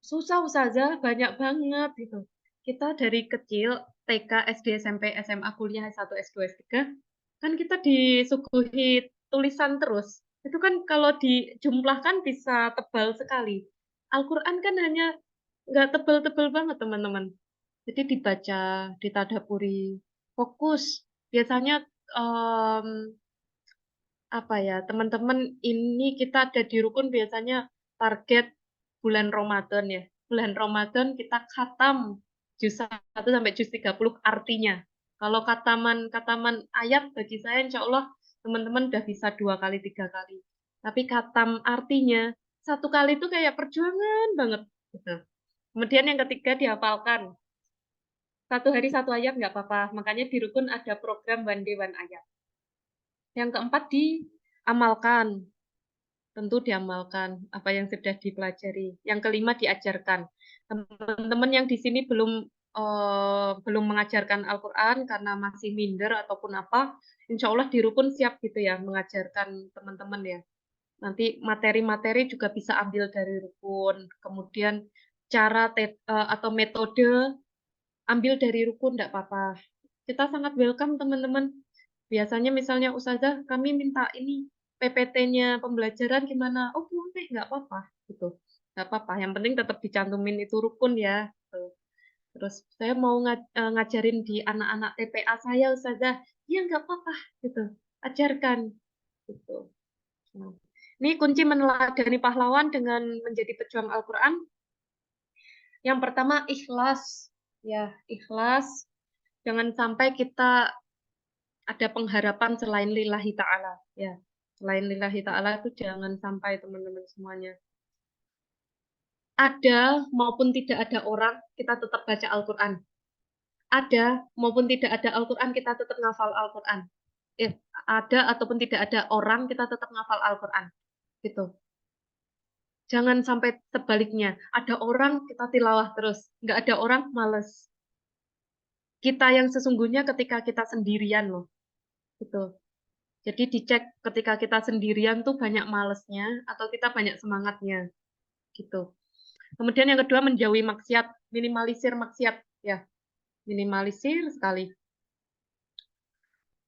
Susah Ustazah, banyak banget gitu. Kita dari kecil, TK, SD, SMP, SMA, kuliah, S1, S2, S3, kan kita disuguhi tulisan terus. Itu kan kalau dijumlahkan bisa tebal sekali. Al-Quran kan hanya nggak tebal-tebal banget, teman-teman. Jadi dibaca, ditadaburi, fokus. Biasanya apa ya, teman-teman, ini kita ada di rukun biasanya target bulan Ramadan ya. Bulan Ramadan kita khatam juz 1 sampai juz 30 artinya. Kalau kataman ayat bagi saya insya Allah teman-teman udah bisa 2 kali, 3 kali. Tapi khatam artinya 1 kali itu kayak perjuangan banget. Gitu. Kemudian yang ketiga dihafalkan. 1 hari 1 ayat nggak apa-apa. Makanya di rukun ada program One Day One Ayat. Yang keempat diamalkan. Tentu diamalkan apa yang sudah dipelajari. Yang kelima diajarkan. Teman-teman yang di sini belum mengajarkan Al-Quran karena masih minder ataupun apa, insya Allah di rukun siap gitu ya mengajarkan teman-teman ya. Nanti materi-materi juga bisa ambil dari rukun. Kemudian cara atau metode ambil dari rukun enggak apa-apa. Kita sangat welcome teman-teman. Biasanya misalnya Ustazah kami minta ini PPT-nya pembelajaran gimana? Oh boleh, nggak apa-apa gitu. Nggak apa-apa, yang penting tetap dicantumin itu rukun ya. Gitu. Terus saya mau ngajarin di anak-anak TPA saya Ustazah, ya nggak apa-apa gitu. Ajarkan gitu. Nah, ini kunci meneladani pahlawan dengan menjadi pejuang Al-Quran. Yang pertama ikhlas. Ya, ikhlas. Jangan sampai kita ada pengharapan selain lillahi ta'ala. Ya, selain lillahi ta'ala itu jangan sampai teman-teman semuanya. Ada maupun tidak ada orang, kita tetap baca Al-Quran. Ada maupun tidak ada Al-Quran, kita tetap ngafal Al-Quran. Ada ataupun tidak ada orang, kita tetap ngafal Al-Quran. Gitu. Jangan sampai sebaliknya. Ada orang, kita tilawah terus. Nggak ada orang, males. Kita yang sesungguhnya ketika kita sendirian loh. Gitu. Jadi dicek ketika kita sendirian tuh banyak malesnya atau kita banyak semangatnya. Gitu. Kemudian yang kedua menjauhi maksiat, minimalisir maksiat ya. Minimalisir sekali.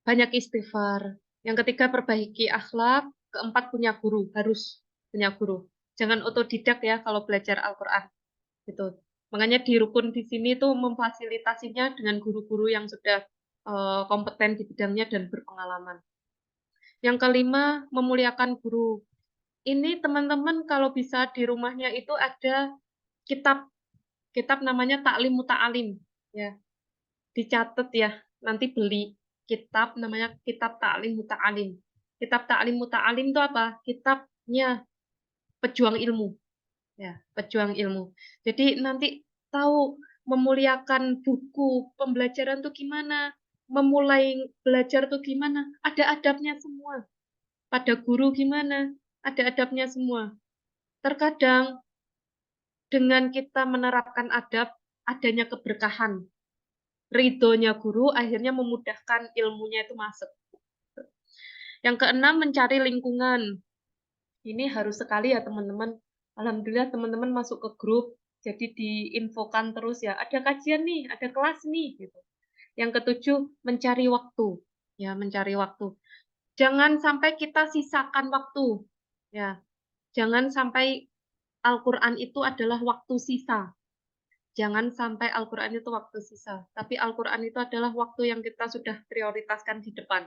Banyak istighfar, Yang ketiga, perbaiki akhlak. Keempat, punya guru. Harus punya guru. Jangan otodidak ya kalau belajar Al-Quran. Gitu. Makanya di rukun di sini tuh memfasilitasinya dengan guru-guru yang sudah kompeten di bidangnya dan berpengalaman. Yang kelima, memuliakan guru. Ini teman-teman kalau bisa di rumahnya itu ada kitab namanya Ta'lim Muta'alim ya. Dicatat ya, nanti beli kitab namanya Kitab Ta'lim Muta'alim. Kitab Ta'lim Muta'alim itu apa? Kitabnya pejuang ilmu. Ya, pejuang ilmu. Jadi nanti tahu memuliakan buku, pembelajaran tuh gimana, memulai belajar tuh gimana, ada adabnya semua. Pada guru gimana, ada adabnya semua. Terkadang dengan kita menerapkan adab, adanya keberkahan. Ridhonya guru akhirnya memudahkan ilmunya itu masuk. Yang keenam, mencari lingkungan. Ini harus sekali ya teman-teman. Alhamdulillah teman-teman masuk ke grup, jadi diinfokan terus ya, ada kajian nih, ada kelas nih. Gitu. Yang ketujuh, mencari waktu. Ya, mencari waktu. Jangan sampai kita sisakan waktu. Ya, jangan sampai Al-Quran itu adalah waktu sisa. Jangan sampai Al-Quran itu waktu sisa. Tapi Al-Quran itu adalah waktu yang kita sudah prioritaskan di depan.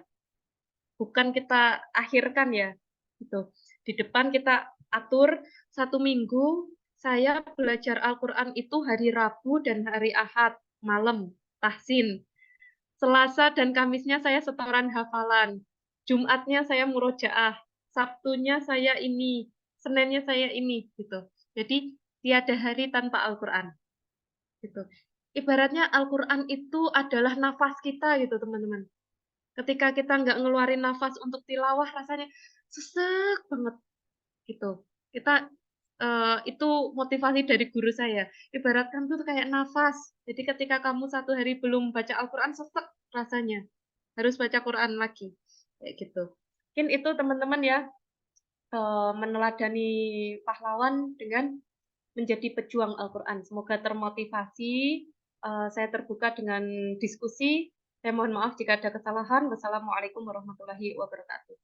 Bukan kita akhirkan ya. Gitu. Di depan kita atur 1 minggu, saya belajar Al-Quran itu hari Rabu dan hari Ahad, malam, tahsin. Selasa dan Kamisnya saya setoran hafalan. Jumatnya saya murojaah. Sabtunya saya ini. Seninnya saya ini. Gitu. Jadi tiada hari tanpa Al-Quran. Gitu. Ibaratnya Al-Quran itu adalah nafas kita gitu teman-teman. Ketika kita nggak ngeluarin nafas untuk tilawah rasanya sesek banget gitu. Kita itu motivasi dari guru saya. Ibaratkan itu kayak nafas. Jadi ketika kamu 1 hari belum baca Al-Quran sesek rasanya. Harus baca Quran lagi. Kayak gitu. Mungkin itu teman-teman ya meneladani pahlawan dengan menjadi pejuang Al-Quran. Semoga termotivasi. Saya terbuka dengan diskusi. Saya mohon maaf jika ada kesalahan. Wassalamualaikum warahmatullahi wabarakatuh.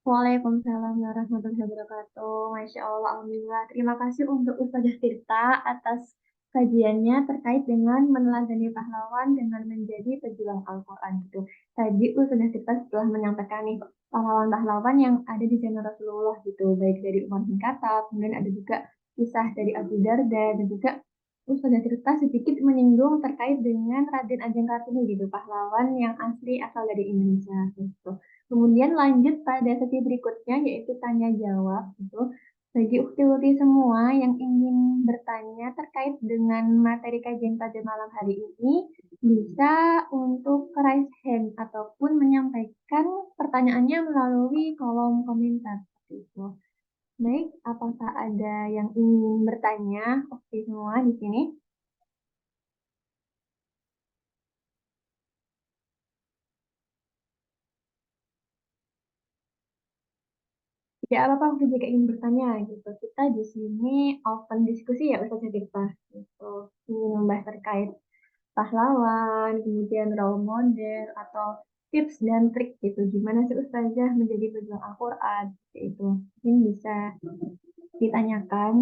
Waalaikumsalam warahmatullahi wabarakatuh. Masya Allah, Alhamdulillah. Terima kasih untuk Ustazah Tirta atas kajiannya terkait dengan meneladani pahlawan dengan menjadi pejuang Al-Quran itu. Tadi Ustazah Tirta setelah menyampaikan nih pahlawan-pahlawan yang ada di zaman Rasulullah gitu, baik dari Umar bin Khattab, kemudian ada juga kisah dari Abu Darda, dan juga Ustazah Tirta sedikit menyinggung terkait dengan Raden Ajeng Kartini gitu, pahlawan yang asli asal dari Indonesia gitu. Kemudian lanjut pada sesi berikutnya yaitu tanya jawab gitu. Bagi ukti-ukti semua yang ingin bertanya terkait dengan materi kajian pada malam hari ini bisa untuk raise hand ataupun menyampaikan pertanyaannya melalui kolom komentar seperti itu. Baik, apakah ada yang ingin bertanya? Oke semua di sini. Tidak apa-apa, aku juga ingin bertanya gitu. Kita di sini open diskusi ya Ustazah Tirta. Gitu. Ingin membahas terkait pahlawan, kemudian role model atau tips dan trik gitu. Gimana sih Ustazah menjadi pejuang Al-Quran seperti itu. Mungkin bisa ditanyakan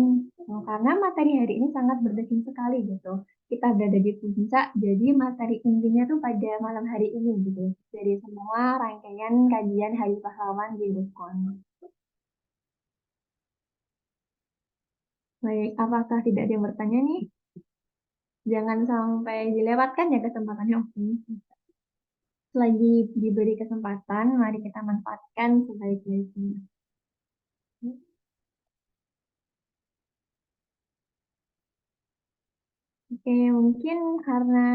karena materi hari ini sangat berdasar sekali gitu. Kita berada di puncak, jadi materi intinya tuh pada malam hari ini gitu. Dari semua rangkaian kajian Hari Pahlawan di Rukun. Baik, apakah tidak ada yang bertanya nih? Jangan sampai dilewatkan ya kesempatannya. Oke. Selagi diberi kesempatan, mari kita manfaatkan sebaik-baiknya. Oke, mungkin karena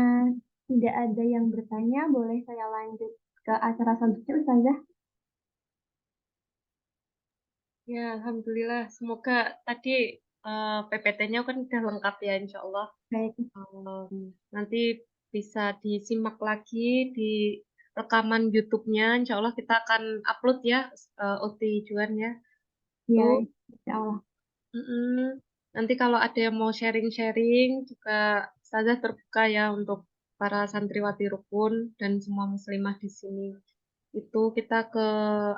tidak ada yang bertanya, boleh saya lanjut ke acara selanjutnya, Ustazah? Ya, Alhamdulillah. Semoga tadi PPT-nya kan udah lengkap ya, insya Allah. Baik, Nanti bisa disimak lagi di rekaman YouTube-nya. Insya Allah kita akan upload ya, Uti Juan ya. ya, Tuh. insya Allah. Nanti kalau ada yang mau sharing-sharing juga Ustazah terbuka ya untuk para santriwati rukun dan semua muslimah di sini. itu kita ke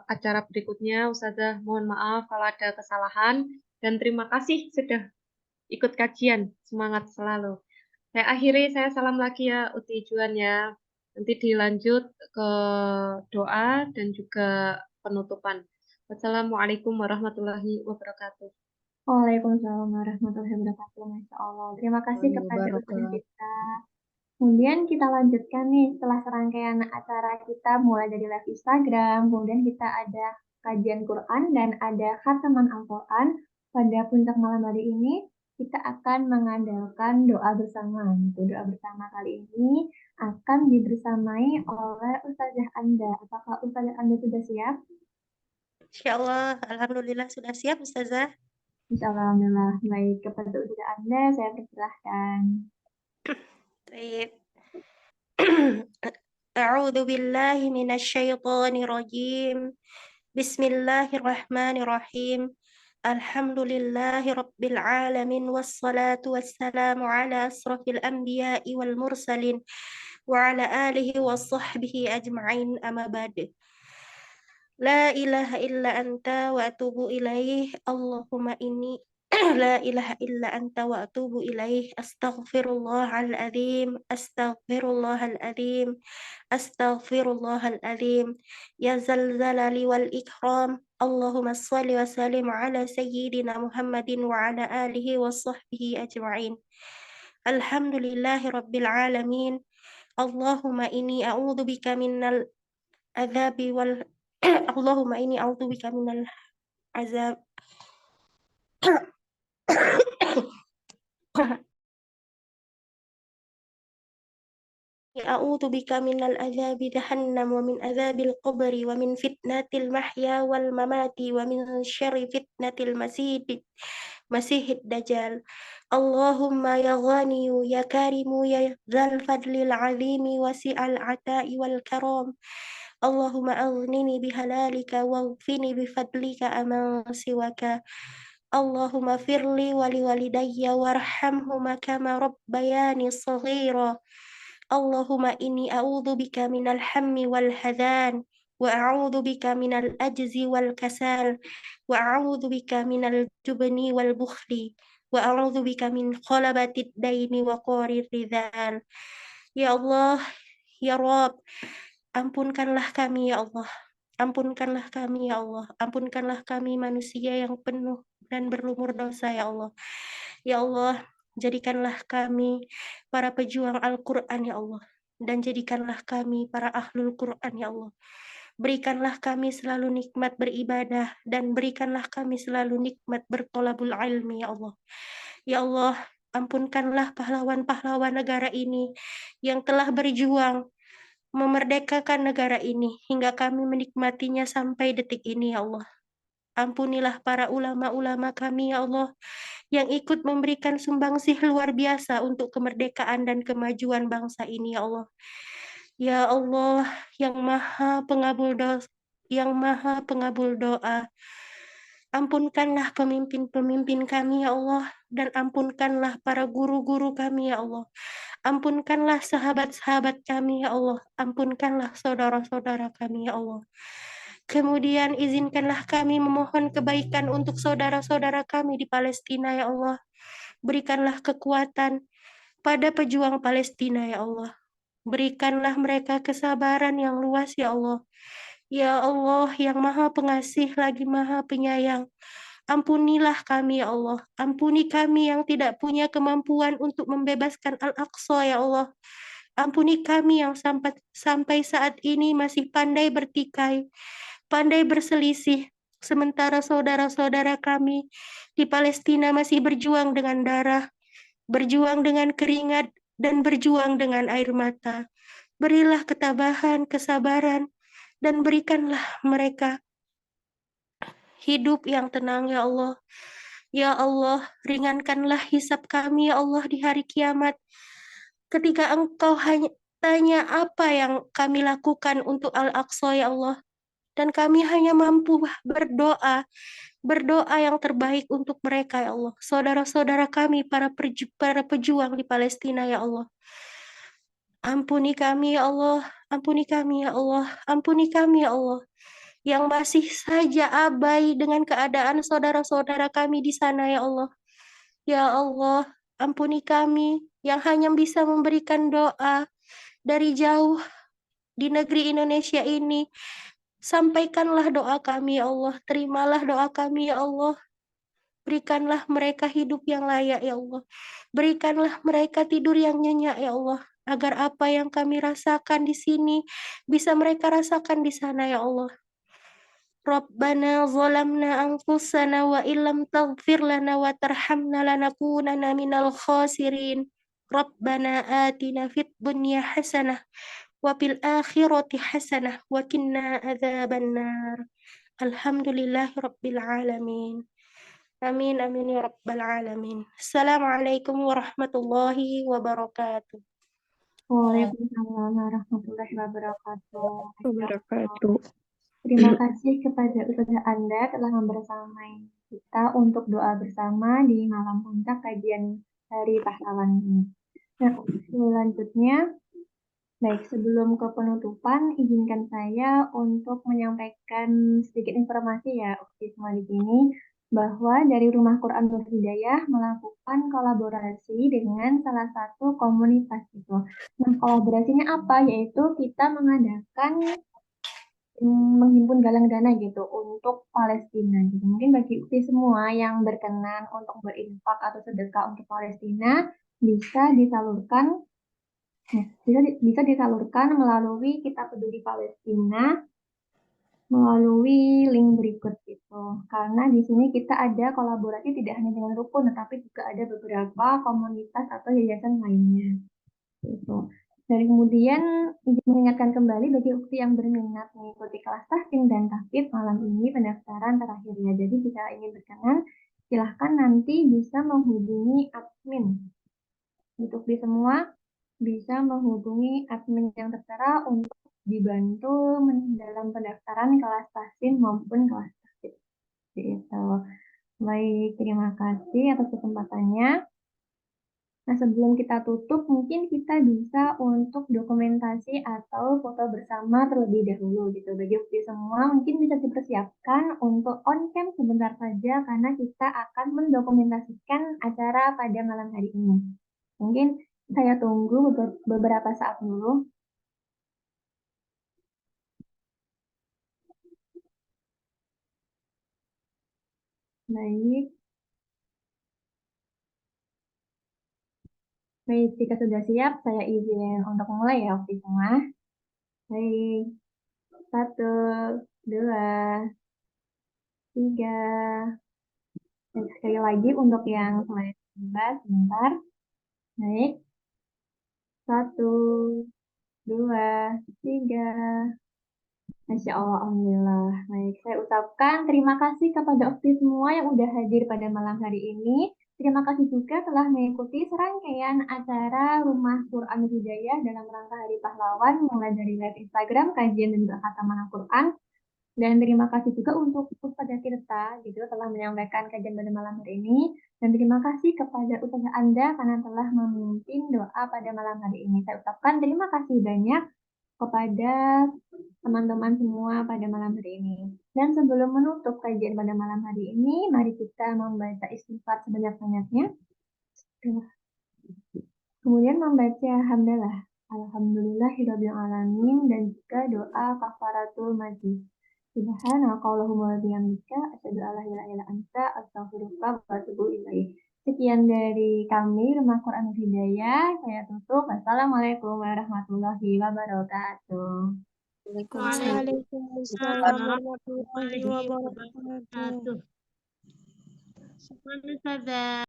acara berikutnya. Ustazah, mohon maaf kalau ada kesalahan dan terima kasih sudah ikut kajian. Semangat selalu. Saya akhiri, saya salam lagi ya Uti Juan ya. Nanti dilanjut ke doa dan juga penutupan. Wassalamualaikum warahmatullahi wabarakatuh. Waalaikumsalam warahmatullahi wabarakatuh. Masya Allah. Terima kasih kepada Ustaz Barakallah. kita. Kemudian kita lanjutkan nih setelah serangkaian acara kita mulai dari live Instagram, kemudian kita ada kajian Quran dan ada khataman Al-Quran. Pada puncak malam hari ini kita akan mengandalkan doa bersama. Gitu. Doa bersama kali ini akan dibersamai oleh Ustazah Anda. Apakah Ustazah Anda sudah siap? Insyaallah, alhamdulillah sudah siap Ustazah. Insya Allah, alhamdulillah. Baik, kepada Ustazah Anda saya persilahkan. Baik. A'udzu billahi minasyaitonir rajim. Bismillahirrahmanirrahim. Alhamdulillahi rabbil alamin wassalatu wassalamu ala asrafil anbiya'i wal mursalin wa ala alihi wa sahbihi ajma'in amma ba'd. La ilaha illa anta wa atubu ilaih. Allahumma inni la ilaha illa anta wa atubu ilaih. Astaghfirullahal azim. Astaghfirullahal azim. Astaghfirullahal azim. Ya zal zalali wal ikram. Allahumma salli wa sallim ala sayyidina Muhammadin wa ala alihi wa sahbihi ajma'in. Alhamdulillahi rabbil alamin. Allahumma inni a'udzu bika minal adzabi wal Allahumma inni a'udzubika minal azab. A'udzubika minal azabi jahannam wa min azabil qabri wa min fitnatil mahya wal mamati wa min syarri fitnatil masihid dajjal. Allahumma ya ghaniyu ya karimu ya dzal fadlil azimi wasi'al ata'i wal karam. Allahumma aghnini bihalalika waghfini bifadlika aman siwaka. Allahumma firli wali walidayya warhamhuma kama rabbayani saghira. Allahumma inni a'udzu bika minal hammi wal hadhan wa a'udzu bika minal ajzi wal kasal wa a'udzu bika minal jubni wal bukhli wa a'udzu bika min khalabatid daini wa qarir ridhal. Ya Allah, ya Rabb, ampunkanlah kami ya Allah. Ampunkanlah kami ya Allah. Ampunkanlah kami manusia yang penuh dan berlumur dosa ya Allah. Ya Allah, jadikanlah kami para pejuang Al-Quran ya Allah. Dan jadikanlah kami para ahlul Quran ya Allah. Berikanlah kami selalu nikmat beribadah dan berikanlah kami selalu nikmat bertolabul ilmi ya Allah. Ya Allah, ampunkanlah pahlawan-pahlawan negara ini yang telah berjuang memerdekakan negara ini hingga kami menikmatinya sampai detik ini ya Allah. Ampunilah para ulama-ulama kami ya Allah yang ikut memberikan sumbangsih luar biasa untuk kemerdekaan dan kemajuan bangsa ini ya Allah. Ya Allah yang maha pengabul doa, ampunkanlah pemimpin-pemimpin kami ya Allah dan ampunkanlah para guru-guru kami ya Allah. Ampunkanlah sahabat-sahabat kami ya Allah. Ampunkanlah saudara-saudara kami ya Allah. Kemudian izinkanlah kami memohon kebaikan untuk saudara-saudara kami di Palestina ya Allah. Berikanlah kekuatan pada pejuang Palestina ya Allah. Berikanlah mereka kesabaran yang luas ya Allah. Ya Allah yang maha pengasih lagi maha penyayang. Ampunilah kami ya Allah. Ampuni kami yang tidak punya kemampuan untuk membebaskan Al-Aqsa ya Allah. Ampuni kami yang sampai saat ini masih pandai bertikai, pandai berselisih, sementara saudara-saudara kami di Palestina masih berjuang dengan darah, berjuang dengan keringat, dan berjuang dengan air mata. Berilah ketabahan, kesabaran, dan berikanlah mereka hidup yang tenang ya Allah. Ya Allah, ringankanlah hisab kami ya Allah di hari kiamat. Ketika Engkau hanya tanya apa yang kami lakukan untuk Al-Aqsa ya Allah. Dan kami hanya mampu berdoa yang terbaik untuk mereka ya Allah. Saudara-saudara kami, para pejuang di Palestina ya Allah. Ampuni kami ya Allah, ampuni kami ya Allah, ampuni kami ya Allah, yang masih saja abai dengan keadaan saudara-saudara kami di sana ya Allah. Ya Allah, ampuni kami yang hanya bisa memberikan doa dari jauh di negeri Indonesia ini. Sampaikanlah doa kami ya Allah, terimalah doa kami ya Allah. Berikanlah mereka hidup yang layak ya Allah. Berikanlah mereka tidur yang nyenyak ya Allah. Agar apa yang kami rasakan di sini bisa mereka rasakan di sana ya Allah. Rabbana zalamna anfusana wa illam taghfir lana wa tarhamna lanakunanna minal khasirin. Rabbana atina fid dunya hasanah wa fil akhirati hasanah wa qina adzabannar. Alhamdulillahi rabbil alamin. Amin amin ya rabbal alamin. Assalamualaikum warahmatullahi wabarakatuh. Waalaikumsalam warahmatullahi wabarakatuh. Wabarakatuh. Terima kasih kepada Ustazah Anda telah membersamai kita untuk doa bersama di malam puncak kajian Hari Pahlawan ini. Nah, selanjutnya, baik sebelum ke penutupan, izinkan saya untuk menyampaikan sedikit informasi ya, semua di sini, bahwa dari Rumah Quran Nur Hidayah melakukan kolaborasi dengan salah satu komunitas itu. Nah, kolaborasinya apa? Yaitu kita mengadakan menghimpun galang dana gitu untuk Palestina gitu. Mungkin bagi ukti semua yang berkenan untuk berinfak atau sedekah untuk Palestina bisa disalurkan bisa disalurkan melalui Kita Peduli Palestina melalui link berikut gitu. Karena di sini kita ada kolaborasi tidak hanya dengan Rukun, tetapi juga ada beberapa komunitas atau yayasan lainnya. Gitu. Dan kemudian izin mengingatkan kembali bagi ukti yang berminat mengikuti kelas tahsin dan tahfidz malam ini pendaftaran terakhir ya. Jadi jika ingin berkenan, silahkan nanti bisa menghubungi admin. Untuk di semua bisa menghubungi admin yang tertera untuk dibantu dalam pendaftaran kelas tahsin maupun kelas tahfidz. Gitu. Baik, terima kasih atas kesempatannya. Nah, sebelum kita tutup, mungkin kita bisa untuk dokumentasi atau foto bersama terlebih dahulu gitu. Bagi ukti semua, mungkin bisa dipersiapkan untuk on-cam sebentar saja karena kita akan mendokumentasikan acara pada malam hari ini. Mungkin saya tunggu beberapa saat dulu. Baik. Baik, jika sudah siap, saya izin untuk mulai ya, ukti semua. Baik, 1, 2, 3. Dan sekali lagi untuk yang slide 11, sebentar. Baik, 1, 2, 3. Masya Allah, Alhamdulillah. Baik, saya ucapkan terima kasih kepada ukti semua yang udah hadir pada malam hari ini. Terima kasih juga telah mengikuti serangkaian acara Rumah Quran Hidayah dalam rangka Hari Pahlawan, mulai dari live Instagram, kajian dan juga khataman Al-Quran. Dan terima kasih juga untuk Ustazah Tirta gitu telah menyampaikan kajian pada malam hari ini. Dan terima kasih kepada Ustazah Anda karena telah memimpin doa pada malam hari ini. Saya ucapkan terima kasih banyak kepada teman-teman semua pada malam hari ini. Dan sebelum menutup kajian pada malam hari ini, mari kita membaca istighfar sebanyak-banyaknya. Kemudian membaca hamdalah. Alhamdulillahirabbil alamin dan juga doa kafaratul majlis. Subhanakallahumma wa bihamdika asyhadu an la ilaha illa anta astaghfiruka wa atubu ilaik. Sekian dari kami Rumah Quran Hidayah. Saya tutup. Wassalamualaikum warahmatullahi wabarakatuh. Waalaikumsalam warahmatullahi wabarakatuh. Subhanallah.